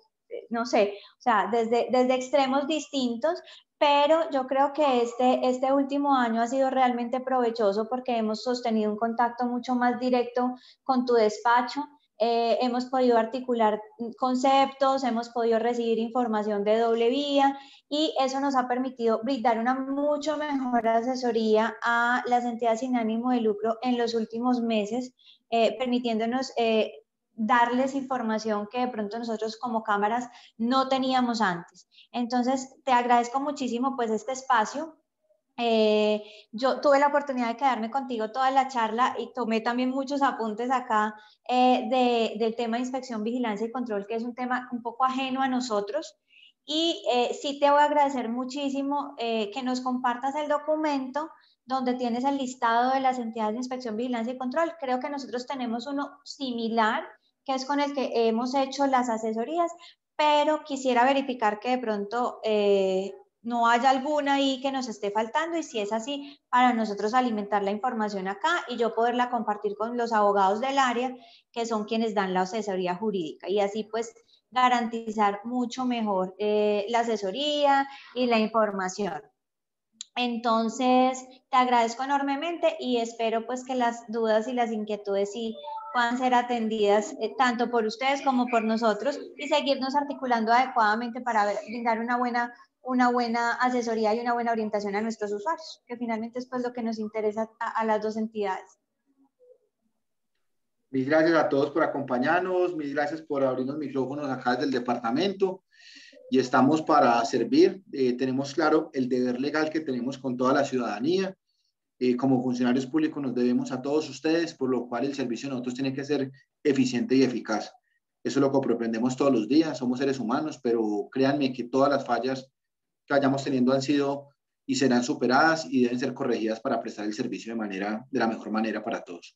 no sé, o sea, desde extremos distintos, pero yo creo que este último año ha sido realmente provechoso porque hemos sostenido un contacto mucho más directo con tu despacho. Hemos podido articular conceptos, hemos podido recibir información de doble vía y eso nos ha permitido brindar una mucho mejor asesoría a las entidades sin ánimo de lucro en los últimos meses, permitiéndonos darles información que de pronto nosotros como cámaras no teníamos antes. Entonces, te agradezco muchísimo pues este espacio. Yo tuve la oportunidad de quedarme contigo toda la charla y tomé también muchos apuntes acá del tema de inspección, vigilancia y control, que es un tema un poco ajeno a nosotros. Y sí te voy a agradecer muchísimo que nos compartas el documento donde tienes el listado de las entidades de inspección, vigilancia y control. Creo que nosotros tenemos uno similar, que es con el que hemos hecho las asesorías, pero quisiera verificar que de pronto no haya alguna ahí que nos esté faltando y si es así, para nosotros alimentar la información acá y yo poderla compartir con los abogados del área, que son quienes dan la asesoría jurídica y así pues garantizar mucho mejor la asesoría y la información. Entonces, te agradezco enormemente y espero pues que las dudas y las inquietudes sí puedan ser atendidas tanto por ustedes como por nosotros y seguirnos articulando adecuadamente para brindar una buena asesoría y una buena orientación a nuestros usuarios, que finalmente es pues lo que nos interesa a las dos entidades. Mil gracias a todos por acompañarnos, mil gracias por abrir los micrófonos acá desde el departamento y estamos para servir. Tenemos claro el deber legal que tenemos con toda la ciudadanía. Como funcionarios públicos nos debemos a todos ustedes, por lo cual el servicio de nosotros tiene que ser eficiente y eficaz. Eso lo comprendemos todos los días, somos seres humanos, pero créanme que todas las fallas que vayamos teniendo han sido y serán superadas y deben ser corregidas para prestar el servicio de la mejor manera para todos.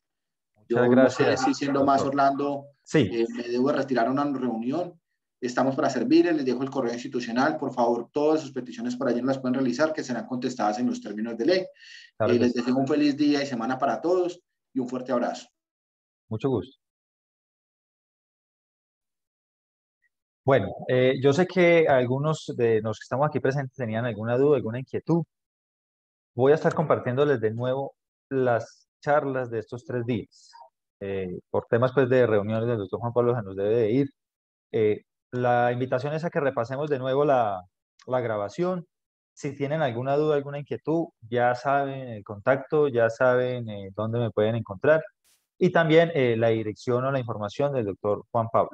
Muchas Yo gracias. no sé si siendo más Orlando, Sí. me debo retirar a una reunión. Estamos para servirles, les dejo el correo institucional. Por favor, todas sus peticiones por allí no las pueden realizar, que serán contestadas en los términos de ley. Claro Les sí. deseo un feliz día y semana para todos y un fuerte abrazo. Mucho gusto. Bueno, yo sé que algunos de los que estamos aquí presentes tenían alguna duda, alguna inquietud. Voy a estar compartiéndoles de nuevo las charlas de estos 3 días. Por temas pues, de reuniones del doctor Juan Pablo se nos debe de ir. La invitación es a que repasemos de nuevo la grabación. Si tienen alguna duda, alguna inquietud, ya saben el contacto, ya saben dónde me pueden encontrar. Y también la dirección o la información del doctor Juan Pablo.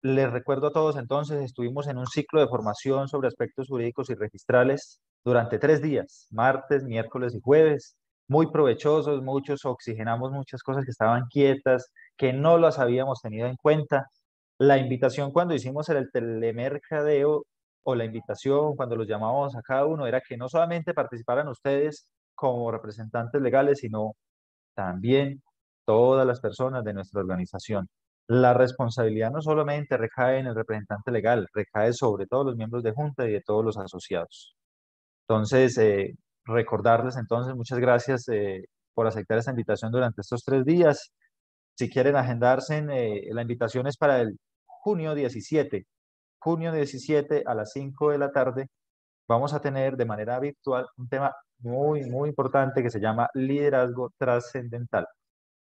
Les recuerdo a todos entonces, estuvimos en un ciclo de formación sobre aspectos jurídicos y registrales durante 3 días, martes, miércoles y jueves, muy provechosos, muchos oxigenamos muchas cosas que estaban quietas, que no las habíamos tenido en cuenta. La invitación cuando hicimos el telemercadeo o la invitación cuando los llamábamos a cada uno era que no solamente participaran ustedes como representantes legales, sino también todas las personas de nuestra organización. La responsabilidad no solamente recae en el representante legal, recae sobre todos los miembros de junta y de todos los asociados. Entonces, recordarles entonces, muchas gracias por aceptar esta invitación durante estos 3 días. Si quieren agendarse, la invitación es para el junio 17. Junio 17 a las 5 de la tarde vamos a tener de manera virtual un tema muy importante que se llama liderazgo trascendental.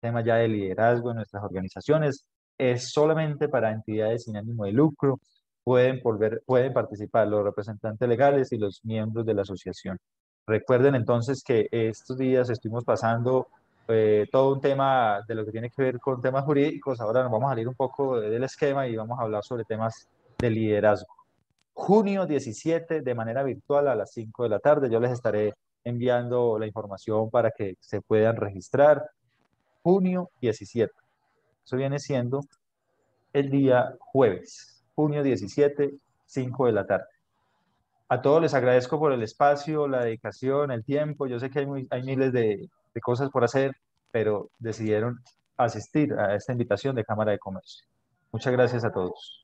Tema ya de liderazgo en nuestras organizaciones, es solamente para entidades sin ánimo de lucro, pueden participar los representantes legales y los miembros de la asociación. Recuerden entonces que estos días estuvimos pasando todo un tema de lo que tiene que ver con temas jurídicos, ahora nos vamos a salir un poco del esquema y vamos a hablar sobre temas de liderazgo. Junio 17 de manera virtual a las 5 de la tarde, yo les estaré enviando la información para que se puedan registrar. Junio 17. Eso viene siendo el día jueves, junio 17, 5 de la tarde. A todos les agradezco por el espacio, la dedicación, el tiempo. Yo sé que hay miles de cosas por hacer, pero decidieron asistir a esta invitación de Cámara de Comercio. Muchas gracias a todos.